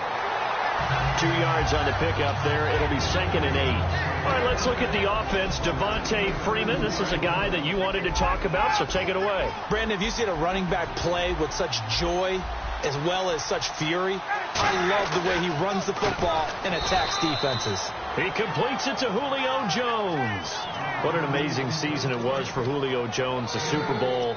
2 yards on the pickup there. It'll be 2nd and 8. All right, let's look at the offense. Devontae Freeman, this is a guy that you wanted to talk about, so take it away. Brandon, have you seen a running back play with such joy as well as such fury? I love the way he runs the football and attacks defenses. He completes it to Julio Jones. What an amazing season it was for Julio Jones, the Super Bowl.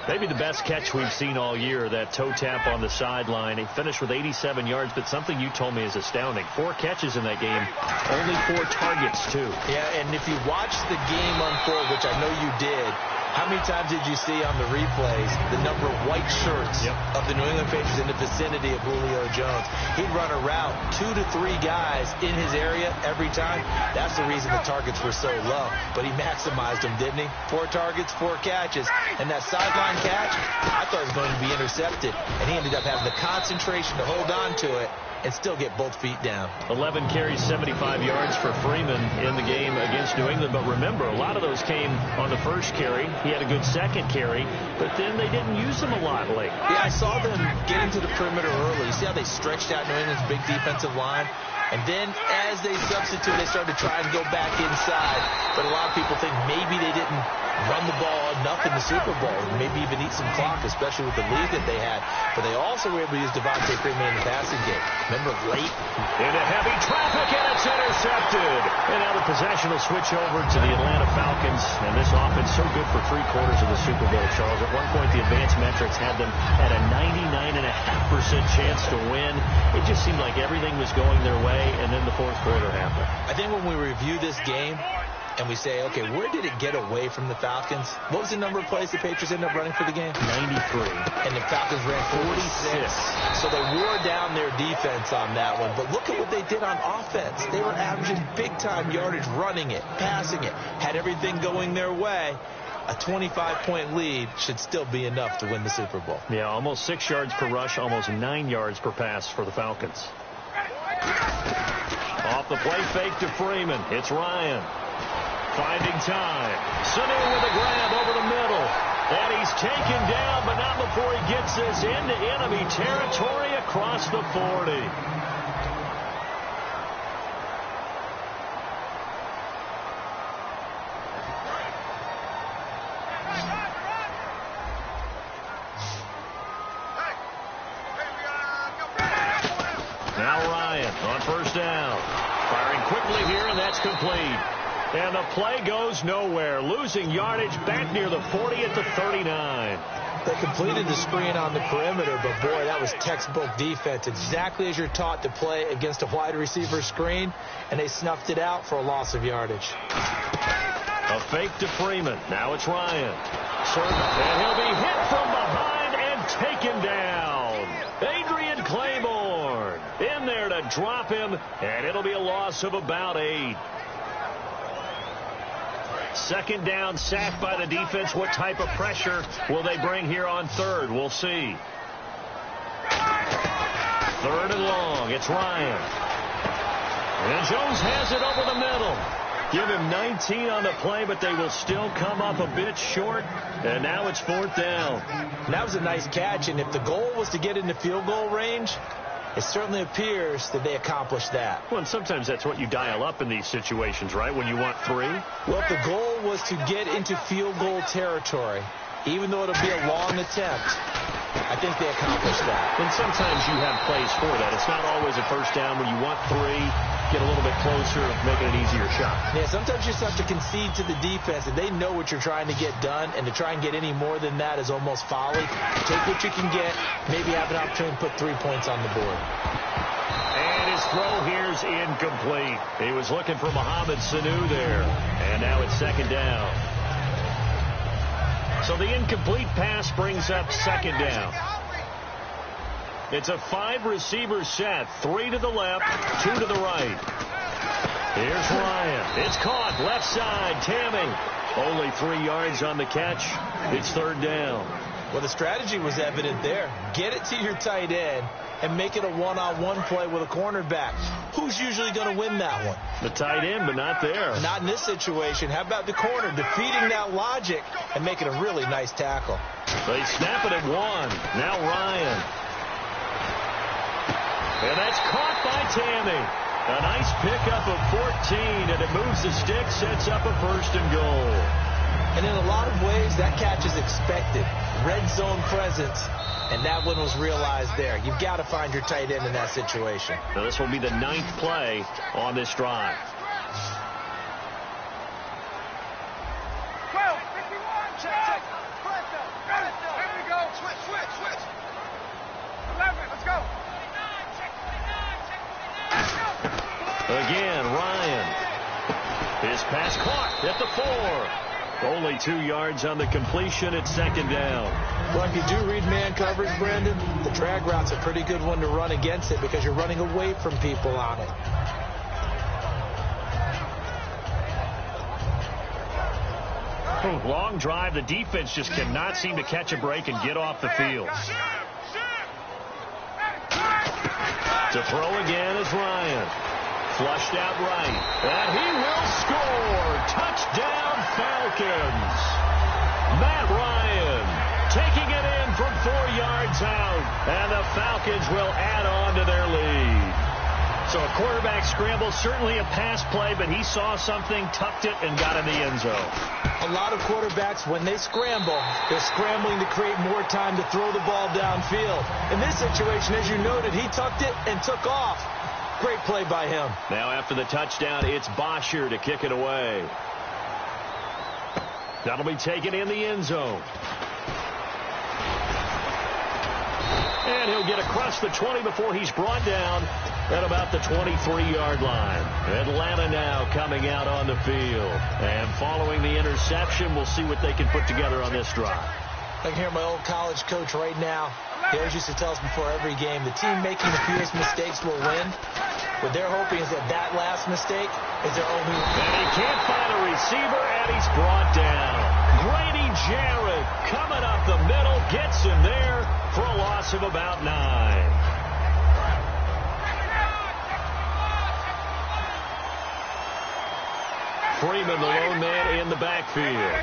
Maybe the best catch we've seen all year, that toe tap on the sideline. He finished with 87 yards, but something you told me is astounding. 4 catches in that game, only 4 targets, too. Yeah, and if you watch the game unfold, which I know you did, how many times did you see on the replays the number of white shirts of the New England Patriots in the vicinity of Julio Jones? He'd run a route, 2 to 3 guys in his area every time. That's the reason the targets were so low. But he maximized them, didn't he? 4 targets, 4 catches. And that sideline catch, I thought it was going to be intercepted. And he ended up having the concentration to hold on to it and still get both feet down. 11 carries, 75 yards for Freeman in the game against New England. But remember, a lot of those came on the first carry. He had a good second carry, but then they didn't use him a lot late. Yeah, I saw them get into the perimeter early. You see how they stretched out New England's big defensive line? And then as they substitute, they started to try and go back inside. But a lot of people think maybe they didn't run the ball enough in the Super Bowl, maybe even eat some clock, especially with the lead that they had. But they also were able to use Devontae Freeman in the passing game. Remember, late? Into heavy traffic, and it's intercepted. And now the possession will switch over to the Atlanta Falcons. And this offense so good for 3 quarters of the Super Bowl, Charles. At one point, the advanced metrics had them at a 99.5% chance to win. It just seemed like everything was going their way, and then the fourth quarter happened. I think when we review this game, and we say, okay, where did it get away from the Falcons? What was the number of plays the Patriots ended up running for the game? 93. And the Falcons ran 46. So they wore down their defense on that one. But look at what they did on offense. They were averaging big-time yardage, running it, passing it, had everything going their way. A 25-point lead should still be enough to win the Super Bowl. Yeah, almost 6 yards per rush, almost 9 yards per pass for the Falcons. Off the play fake to Freeman. It's Ryan. Finding time. Sanu with a grab over the middle. And he's taken down, but not before he gets this into enemy territory across the 40. Now Ryan on first down. Firing quickly here, and that's complete. And the play goes nowhere. Losing yardage back near the 40 at the 39. They completed the screen on the perimeter, but boy, that was textbook defense. Exactly as you're taught to play against a wide receiver screen, and they snuffed it out for a loss of yardage. A fake to Freeman. Now it's Ryan. And he'll be hit from behind and taken down. Adrian Claiborne in there to drop him, and it'll be a loss of about 8. Second down, sacked by the defense. What type of pressure will they bring here on third? We'll see. 3rd and long. It's Ryan. And Jones has it over the middle. Give him 19 on the play, but they will still come up a bit short. And now it's 4th down. And that was a nice catch, and if the goal was to get into field goal range, it certainly appears that they accomplished that. Well, and sometimes that's what you dial up in these situations, right, when you want 3? Well, if the goal was to get into field goal territory, even though it'll be a long attempt, I think they accomplished that. And sometimes you have plays for that. It's not always a first down when you want 3, get a little bit closer, make it an easier shot. Yeah, sometimes you just have to concede to the defense, and they know what you're trying to get done, and to try and get any more than that is almost folly. Take what you can get, maybe have an opportunity to put 3 points on the board. And his throw here's incomplete. He was looking for Mohamed Sanu there, and now it's 2nd down. So the incomplete pass brings up 2nd down. It's a 5-receiver set. 3 to the left, 2 to the right. Here's Ryan. It's caught. Left side. Tamming. Only 3 yards on the catch. It's 3rd down. Well, the strategy was evident there. Get it to your tight end and make it a one-on-one play with a cornerback. Who's usually going to win that one? The tight end, but not there. Not in this situation. How about the corner defeating that logic and making a really nice tackle? They snap it at 1. Now Ryan. And that's caught by Tamming. A nice pickup of 14, and it moves the stick, sets up a 1st and goal. And in a lot of ways, that catch is expected. Red zone presence, and that one was realized there. You've got to find your tight end in that situation. Now this will be the 9th play on this drive. 12, 51, check. Here we go. Switch. 11, let's go. Again, Ryan. His pass caught at the 4. Only 2 yards on the completion at 2nd down. Well, if you do read man coverage, Brandon, the drag route's a pretty good one to run against it because you're running away from people on it. Long drive. The defense just cannot seem to catch a break and get off the field. To throw again is Ryan. Flushed out right. And he will score. Touchdown Falcons. Matt Ryan taking it in from 4 yards out. And the Falcons will add on to their lead. So a quarterback scramble, certainly a pass play, but he saw something, tucked it, and got in the end zone. A lot of quarterbacks, when they scramble, they're scrambling to create more time to throw the ball downfield. In this situation, as you noted, he tucked it and took off. Great play by him. Now after the touchdown, it's Bosher to kick it away. That'll be taken in the end zone. And he'll get across the 20 before he's brought down at about the 23-yard line. Atlanta now coming out on the field. And following the interception, we'll see what they can put together on this drive. I can hear my old college coach right now. He always used to tell us before every game, the team making the fewest mistakes will win. What they're hoping is that last mistake is their only one. And he can't find a receiver, and he's brought down. Grady Jarrett coming up the middle, gets him there for a loss of about 9. Freeman, the lone man in the backfield.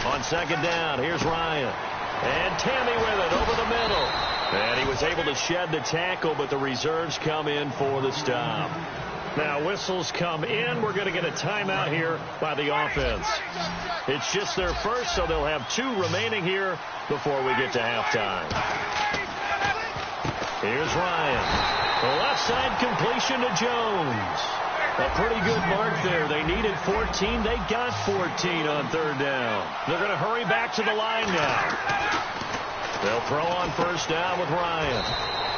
On 2nd down, here's Ryan. And Tammy with it over the middle. And he was able to shed the tackle, but the reserves come in for the stop. Now whistles come in. We're going to get a timeout here by the offense. It's just their first, so they'll have 2 remaining here before we get to halftime. Here's Ryan. The left side completion to Jones. A pretty good mark there. They needed 14. They got 14 on 3rd down. They're going to hurry back to the line now. They'll throw on 1st down with Ryan.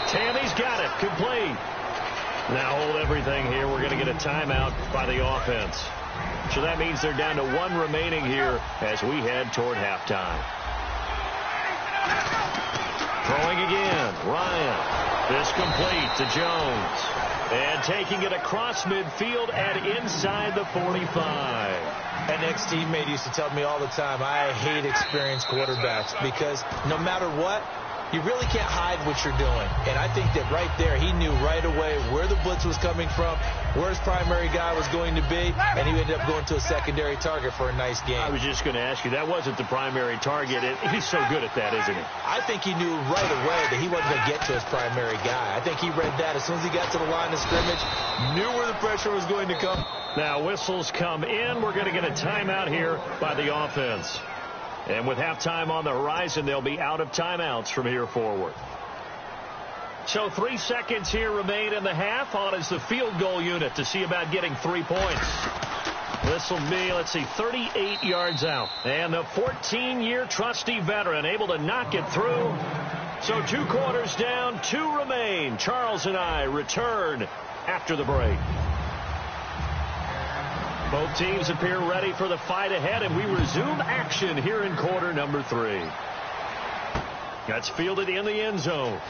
Tammy's got it. Complete. Now hold everything here. We're going to get a timeout by the offense. So that means they're down to 1 remaining here as we head toward halftime. Throwing again. Ryan. This complete to Jones. And taking it across midfield and inside the 45. An ex-teammate used to tell me all the time, I hate experienced quarterbacks because no matter what, you really can't hide what you're doing. And I think that right there, he knew right away where the blitz was coming from, where his primary guy was going to be, and he ended up going to a secondary target for a nice game. I was just going to ask you, that wasn't the primary target. He's so good at that, isn't he? I think he knew right away that he wasn't going to get to his primary guy. I think he read that as soon as he got to the line of scrimmage, knew where the pressure was going to come. Now whistles come in. We're going to get a timeout here by the offense. And with halftime on the horizon, they'll be out of timeouts from here forward. So 3 seconds here remain in the half. On is the field goal unit to see about getting 3 points. This will be, 38 yards out. And the 14-year trusty veteran able to knock it through. So 2 quarters down, 2 remain. Charles and I return after the break. Both teams appear ready for the fight ahead, and we resume action here in quarter number 3. That's fielded in the end zone.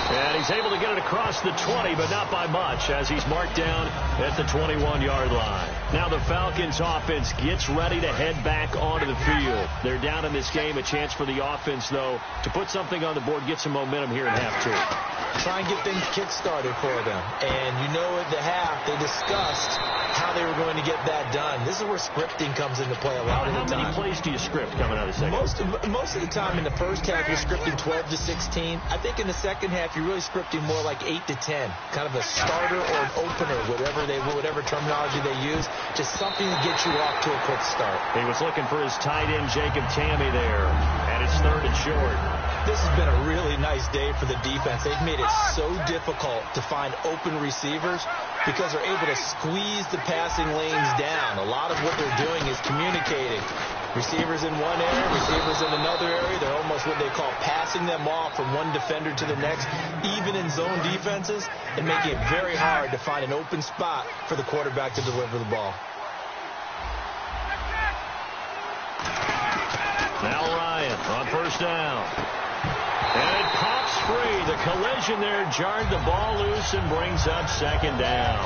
And he's able to get it across the 20, but not by much, as he's marked down at the 21-yard line. Now the Falcons offense gets ready to head back onto the field. They're down in this game. A chance for the offense, though, to put something on the board, get some momentum here in half two. Try and get things kick-started for them. And you know at the half, they discussed how they were going to get that done. This is where scripting comes into play a lot of the time. How many plays do you script coming out of the second? Most of the time in the first half, you're scripting 12 to 16. I think in the second half, you're really scripting more like 8 to 10. Kind of a starter or an opener, whatever terminology they use. Just something to get you off to a quick start. He was looking for his tight end, Jacob Tamme, there. And it's 3rd and short. This has been a really nice day for the defense. They've made it so difficult to find open receivers because they're able to squeeze the passing lanes down. A lot of what they're doing is communicating. Receivers in one area, receivers in another area. They're almost what they call passing them off from one defender to the next, even in zone defenses, and making it very hard to find an open spot for the quarterback to deliver the ball. Now Ryan on first down. And it pops free. The collision there jarred the ball loose and brings up 2nd down.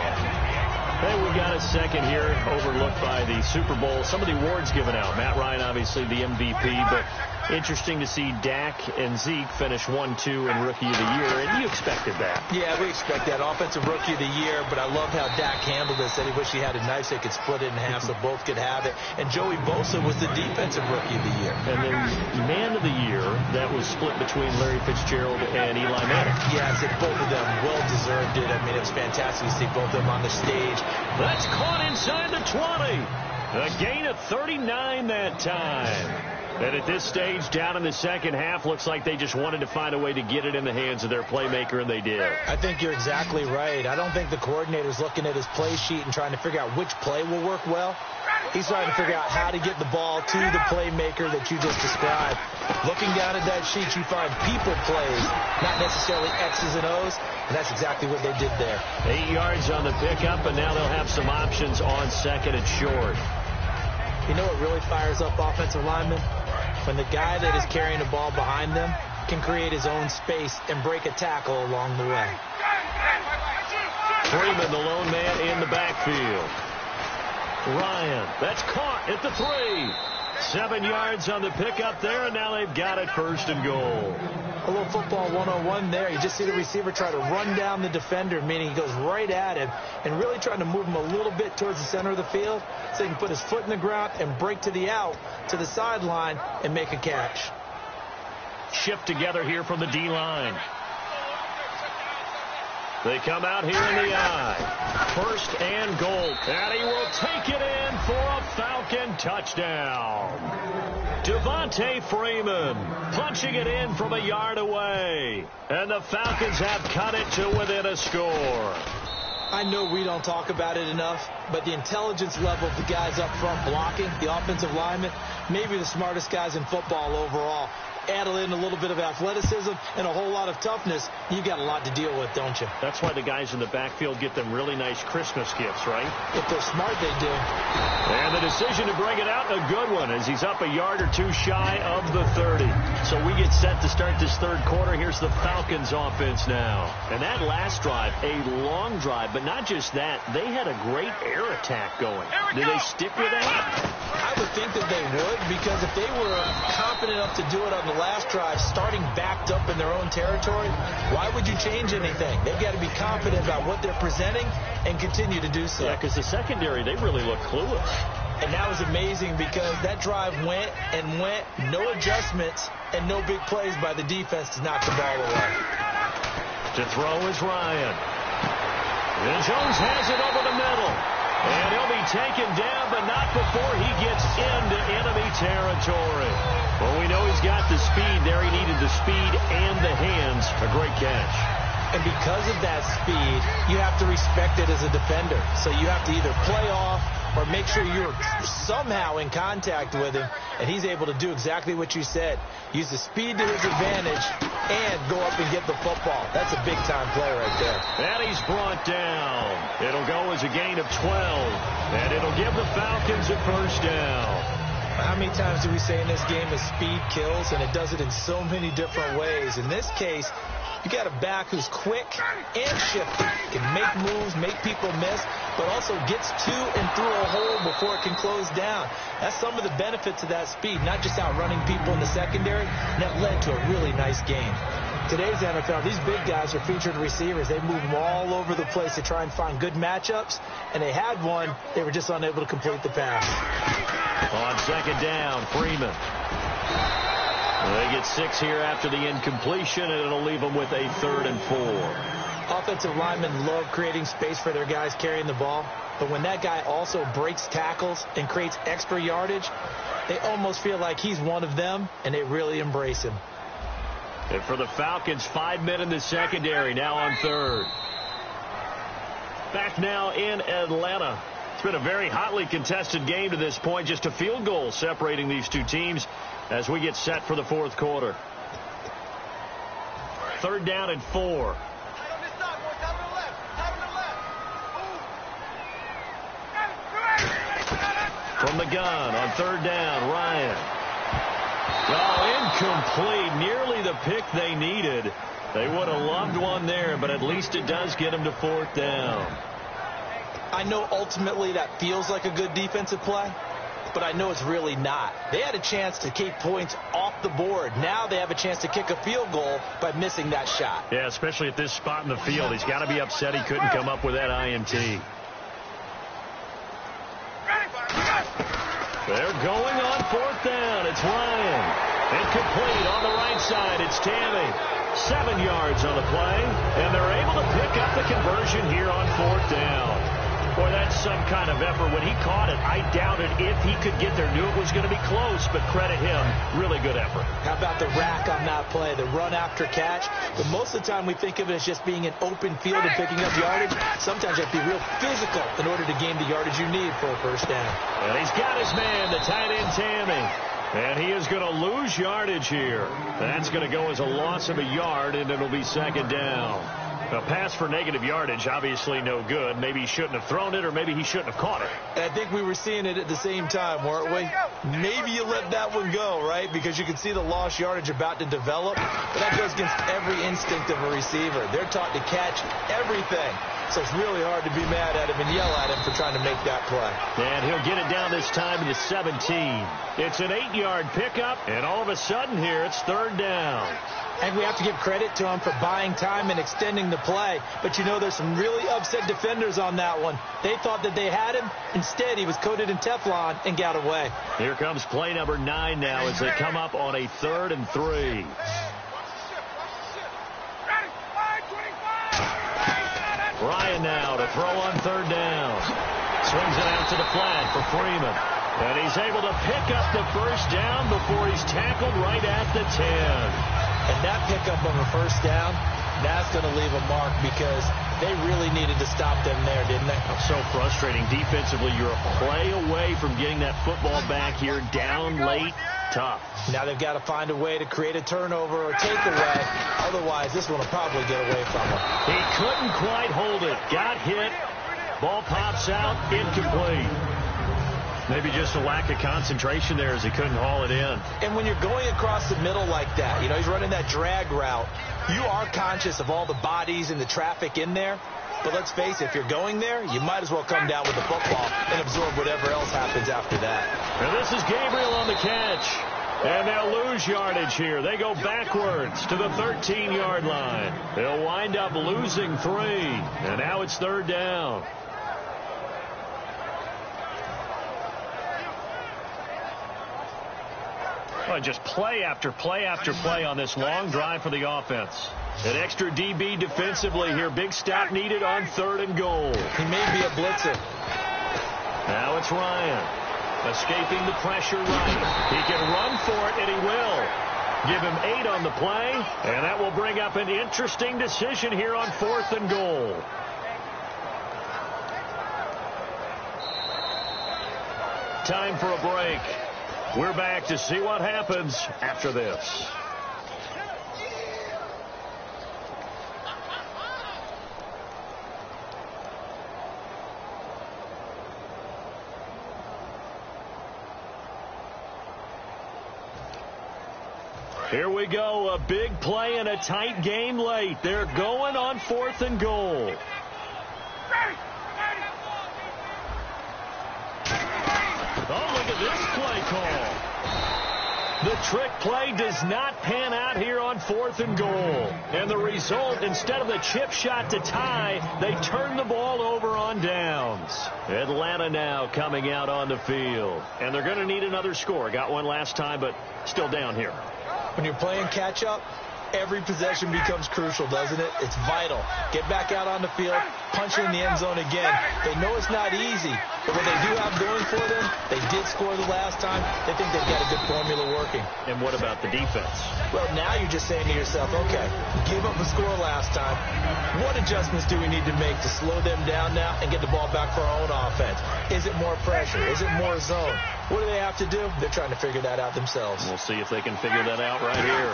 Hey, we got a second here overlooked by the Super Bowl. Some of the awards given out. Matt Ryan, obviously, the MVP, but interesting to see Dak and Zeke finish 1-2 in Rookie of the Year, and you expected that. Yeah, we expect that. Offensive Rookie of the Year, but I love how Dak handled it. Said he wished he had a knife so he could split it in half so both could have it. And Joey Bosa was the Defensive Rookie of the Year. And then Man of the Year, that was split between Larry Fitzgerald and Eli Manning. Yeah, I said both of them well-deserved it. I mean, it was fantastic to see both of them on the stage. That's caught inside the 20. A gain of 39 that time. And at this stage, down in the second half, looks like they just wanted to find a way to get it in the hands of their playmaker, and they did. I think you're exactly right. I don't think the coordinator's looking at his play sheet and trying to figure out which play will work well. He's trying to figure out how to get the ball to the playmaker that you just described. Looking down at that sheet, you find people plays, not necessarily X's and O's, and that's exactly what they did there. 8 yards on the pickup, and now they'll have some options on 2nd and short. You know what really fires up offensive linemen? When the guy that is carrying the ball behind them can create his own space and break a tackle along the way. Freeman, the lone man in the backfield. Ryan, that's caught at the 3. 7 yards on the pickup there, and now they've got it 1st and goal. A little football 101 there. You just see the receiver try to run down the defender, meaning he goes right at him and really trying to move him a little bit towards the center of the field so he can put his foot in the ground and break to the out, to the sideline, and make a catch. Shift together here from the D-line. They come out here in the I. 1st and goal. And he will take it in for a Falcon touchdown. Devontae Freeman punching it in from a yard away. And the Falcons have cut it to within a score. I know we don't talk about it enough, but the intelligence level of the guys up front blocking, the offensive linemen, maybe the smartest guys in football overall. Add in a little bit of athleticism and a whole lot of toughness, you got a lot to deal with, don't you? That's why the guys in the backfield get them really nice Christmas gifts, right? If they're smart, they do. And the decision to bring it out, a good one, as he's up a yard or two shy of the 30. So we get set to start this 3rd quarter. Here's the Falcons offense now. And that last drive, a long drive, but not just that. They had a great air attack going. Do they stick with that? I would think that they would, because if they were confident enough to do it on the last drive, starting backed up in their own territory, why would you change anything? They've got to be confident about what they're presenting and continue to do so. Yeah, because the secondary, they really look clueless. And that was amazing because that drive went and went, no adjustments and no big plays by the defense to knock the ball away. To throw is Ryan. And Jones has it over the middle. And he'll be taken down, but not before he gets into enemy territory. Well, we know he's got the speed there. He needed the speed and the hands. A great catch. And because of that speed, you have to respect it as a defender. So you have to either play off or make sure you're somehow in contact with him, and he's able to do exactly what you said. Use the speed to his advantage and go up and get the football. That's a big-time play right there. And he's brought down. It'll go as a gain of 12, and it'll give the Falcons a 1st down. How many times do we say in this game that speed kills, and it does it in so many different ways? In this case, You got a back who's quick and shifty, can make moves, make people miss, but also gets to and through a hole before it can close down. That's some of the benefits of that speed, not just outrunning people in the secondary, and that led to a really nice game. Today's NFL, these big guys are featured receivers. They move them all over the place to try and find good matchups, and they had one. They were just unable to complete the pass. On second down, Freeman. They get 6 here after the incompletion, and it'll leave them with a 3rd and 4. Offensive linemen love creating space for their guys carrying the ball, but when that guy also breaks tackles and creates extra yardage, they almost feel like he's one of them, and they really embrace him. And for the Falcons, 5 men in the secondary, now on 3rd. Back now in Atlanta. It's been a very hotly contested game to this point. Just a field goal separating these two teams as we get set for the 4th quarter. 3rd down and 4. From the gun on 3rd down, Ryan. Oh, incomplete. Nearly the pick they needed. They would have loved one there, but at least it does get them to 4th down. I know ultimately that feels like a good defensive play, but I know it's really not. They had a chance to keep points off the board. Now they have a chance to kick a field goal by missing that shot. Yeah, especially at this spot in the field. He's got to be upset he couldn't come up with that INT. They're going on 4th down. It's Ryan. Incomplete on the right side. It's Tammy. 7 yards on the play, and they're able to pick up the conversion here on 4th down. Boy, that's some kind of effort. When he caught it, I doubted if he could get there. Knew it was going to be close, but credit him. Really good effort. How about the rack on that play, the run after catch? But most of the time we think of it as just being an open field and picking up yardage. Sometimes you have to be real physical in order to gain the yardage you need for a 1st down. And he's got his man, the tight end Tammy. And he is going to lose yardage here. That's going to go as a loss of a yard, and it'll be 2nd down. A pass for negative yardage, obviously no good. Maybe he shouldn't have thrown it, or maybe he shouldn't have caught it. And I think we were seeing it at the same time, weren't we? Maybe you let that one go, right? Because you can see the lost yardage about to develop. But that goes against every instinct of a receiver. They're taught to catch everything. So it's really hard to be mad at him and yell at him for trying to make that play. And he'll get it down this time to the 17. It's an 8-yard pickup, and all of a sudden here it's 3rd down. And we have to give credit to him for buying time and extending the play. But, you know, there's some really upset defenders on that one. They thought that they had him. Instead, he was coated in Teflon and got away. Here comes play number 9 now as they come up on a 3rd and 3. Ryan now to throw on 3rd down. Swings it out to the flat for Freeman. And he's able to pick up the 1st down before he's tackled right at the 10. And that pickup of a 1st down, that's going to leave a mark because they really needed to stop them there, didn't they? So frustrating. Defensively, you're a play away from getting that football back here down late. Tough. Now they've got to find a way to create a turnover or takeaway. Otherwise, this one will probably get away from them. He couldn't quite hold it. Got hit. Ball pops out. Incomplete. Maybe just a lack of concentration there as he couldn't haul it in. And when you're going across the middle like that, you know, he's running that drag route, you are conscious of all the bodies and the traffic in there. But let's face it, if you're going there, you might as well come down with the football and absorb whatever else happens after that. And this is Gabriel on the catch. And they'll lose yardage here. They go backwards to the 13-yard line. They'll wind up losing 3. And now it's 3rd down. Well, just play after play after play on this long drive for the offense. An extra DB defensively here. Big stop needed on 3rd and goal. He may be a blitzer. Now it's Ryan. Escaping the pressure right. He can run for it, and he will. Give him 8 on the play, and that will bring up an interesting decision here on 4th and goal. Time for a break. We're back to see what happens after this. Here we go, a big play and a tight game late. They're going on 4th and goal. Oh, look at this play call. The trick play does not pan out here on 4th and goal. And the result, instead of the chip shot to tie, they turn the ball over on downs. Atlanta now coming out on the field. And they're going to need another score. Got one last time, but still down here. When you're playing catch-up, every possession becomes crucial, doesn't it? It's vital. Get back out on the field, punch it in the end zone again. They know it's not easy, but what they do have going for them, they did score the last time. They think they've got a good formula working. And what about the defense? Well, now you're just saying to yourself, okay, give up a score last time. What adjustments do we need to make to slow them down now and get the ball back for our own offense? Is it more pressure? Is it more zone? What do they have to do? They're trying to figure that out themselves. We'll see if they can figure that out right here.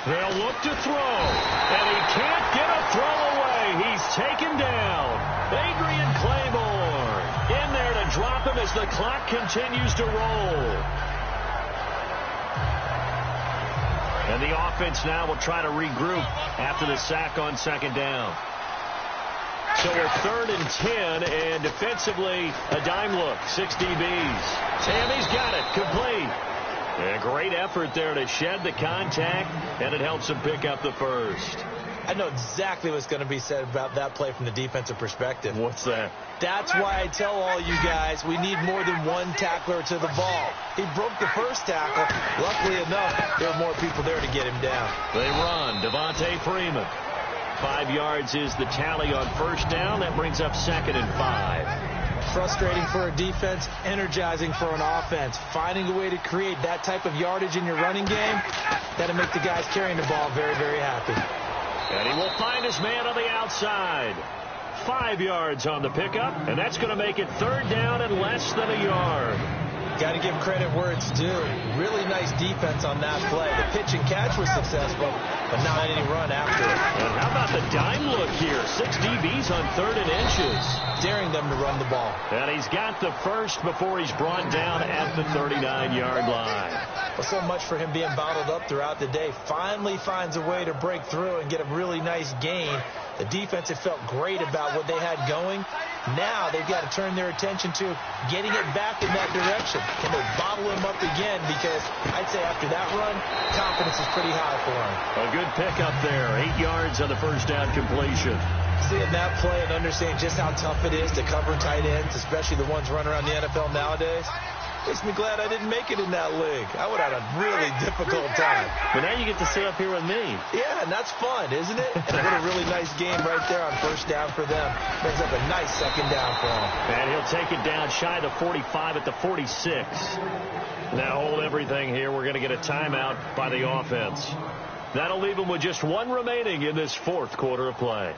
They'll look to throw, and he can't get a throw away. He's taken down. Adrian Claiborne in there to drop him as the clock continues to roll. And the offense now will try to regroup after the sack on 2nd down. So we're 3rd and 10, and defensively, a dime look, 6 DBs. Tammy's got it, complete. A great effort there to shed the contact, and it helps him pick up the first. I know exactly what's going to be said about that play from the defensive perspective. What's that? That's why I tell all you guys we need more than one tackler to the ball. He broke the first tackle. Luckily enough, there were more people there to get him down. They run. Devontae Freeman. 5 yards is the tally on 1st down. That brings up 2nd and 5. Frustrating for a defense, energizing for an offense. Finding a way to create that type of yardage in your running game, that'll make the guys carrying the ball very, very happy. And he will find his man on the outside. 5 yards on the pickup, and that's going to make it 3rd down and less than a yard. Got to give credit where it's due. Really nice defense on that play. The pitch and catch was successful, but not any run after it. And how about the dime look here? 6 DBs on 3rd and inches. Daring them to run the ball. And he's got the first before he's brought down at the 39-yard line. Well, so much for him being bottled up throughout the day. Finally finds a way to break through and get a really nice gain. The defense had felt great about what they had going. Now they've got to turn their attention to getting it back in that direction. Can they bottle him up again? Because I'd say after that run, confidence is pretty high for him. A good pickup there. 8 yards on the 1st down completion. Seeing that play and understanding just how tough it is to cover tight ends, especially the ones running around the NFL nowadays, makes me glad I didn't make it in that league. I would have had a really difficult time. But now you get to sit up here with me. Yeah, and that's fun, isn't it? And what a really nice game right there on 1st down for them. Brings up a nice 2nd down for him. And he'll take it down shy of the 45 at the 46. Now hold everything here. We're going to get a timeout by the offense. That'll leave him with just 1 remaining in this 4th quarter of play.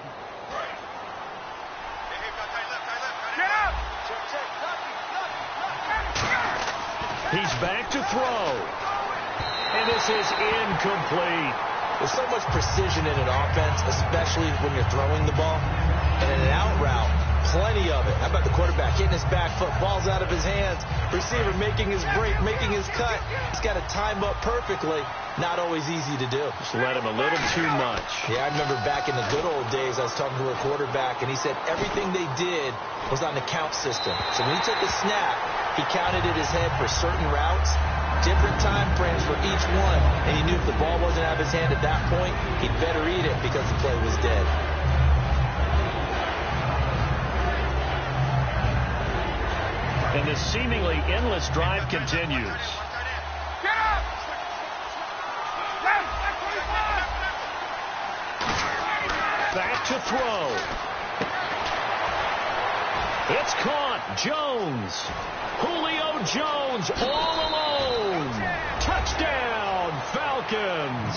He's back to throw. And this is incomplete. There's so much precision in an offense, especially when you're throwing the ball. And in an out route, plenty of it. How about the quarterback hitting his back foot, balls out of his hands, receiver making his break, making his cut. He's got to time up perfectly. Not always easy to do. Just let him a little too much. Yeah, I remember back in the good old days, I was talking to a quarterback, and he said everything they did was on the count system. So when he took a snap, he counted in his head for certain routes, different time frames for each one, and he knew if the ball wasn't out of his hand at that point, he'd better eat it because the play was dead. And this seemingly endless drive continues. Back to throw. It's caught. Jones. Julio Jones all alone. Touchdown, Falcons.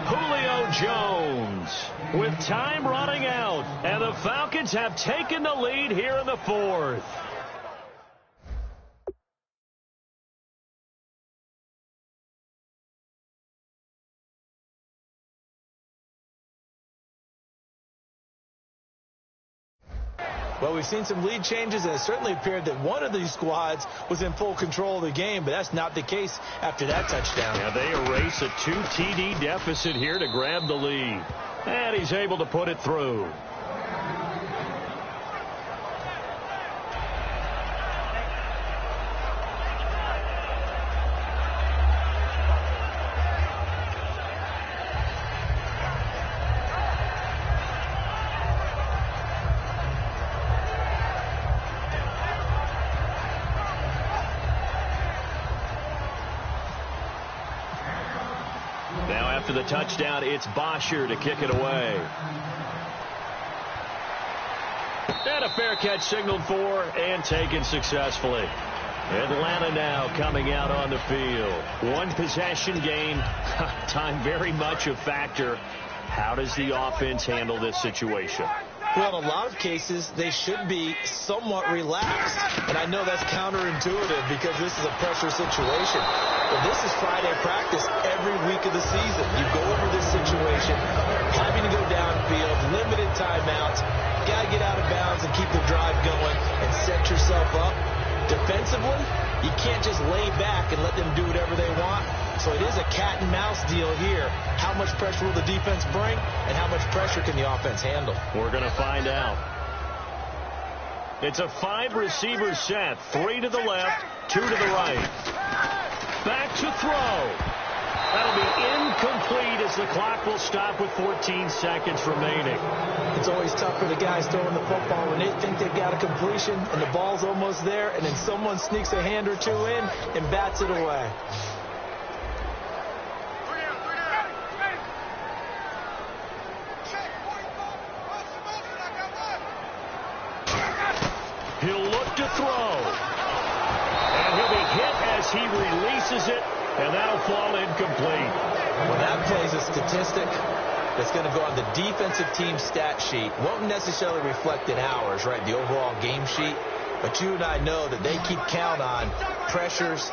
Julio Jones with time running out. And the Falcons have taken the lead here in the 4th. Well, we've seen some lead changes, and it certainly appeared that one of these squads was in full control of the game, but that's not the case after that touchdown. Yeah, they erase a 2 TD deficit here to grab the lead. And he's able to put it through. Now after the touchdown, it's Bosher to kick it away. And a fair catch signaled for and taken successfully. Atlanta now coming out on the field. One possession game. Time very much a factor. How does the offense handle this situation? Well, in a lot of cases, they should be somewhat relaxed. And I know that's counterintuitive because this is a pressure situation. But this is Friday practice every week of the season. You go over this situation, having to go downfield, limited timeouts, got to get out of bounds and keep the drive going and set yourself up. Defensively, you can't just lay back and let them do whatever they want. So it is a cat and mouse deal here. How much pressure will the defense bring, and how much pressure can the offense handle? We're going to find out. It's a 5-receiver set. 3 to the left, 2 to the right. Back to throw. That'll be incomplete as the clock will stop with 14 seconds remaining. It's always tough for the guys throwing the football when they think they've got a completion and the ball's almost there, and then someone sneaks a hand or two in and bats it away. He'll look to throw. And he'll be hit as he releases it, and that'll fall incomplete. Well, that plays a statistic that's going to go on the defensive team stat sheet. Won't necessarily reflect in ours, right, the overall game sheet. But you and I know that they keep count on pressures,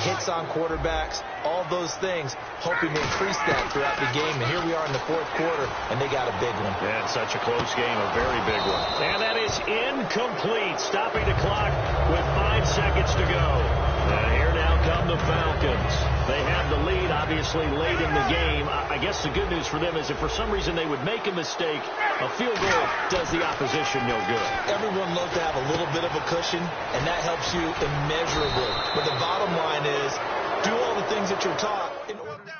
hits on quarterbacks, all those things, hoping to increase that throughout the game. And here we are in the fourth quarter, and they got a big one. Yeah, it's such a close game, a very big one. And that is incomplete, stopping the clock with 5 seconds to go. And here now come the Falcons. They have the lead, obviously, late in the game. I guess the good news for them is if for some reason they would make a mistake, a field goal does the opposition no good. Everyone loves to have a little bit of a cushion, and that helps you immeasurably. But the bottom line is, do all the things that you're taught in order to...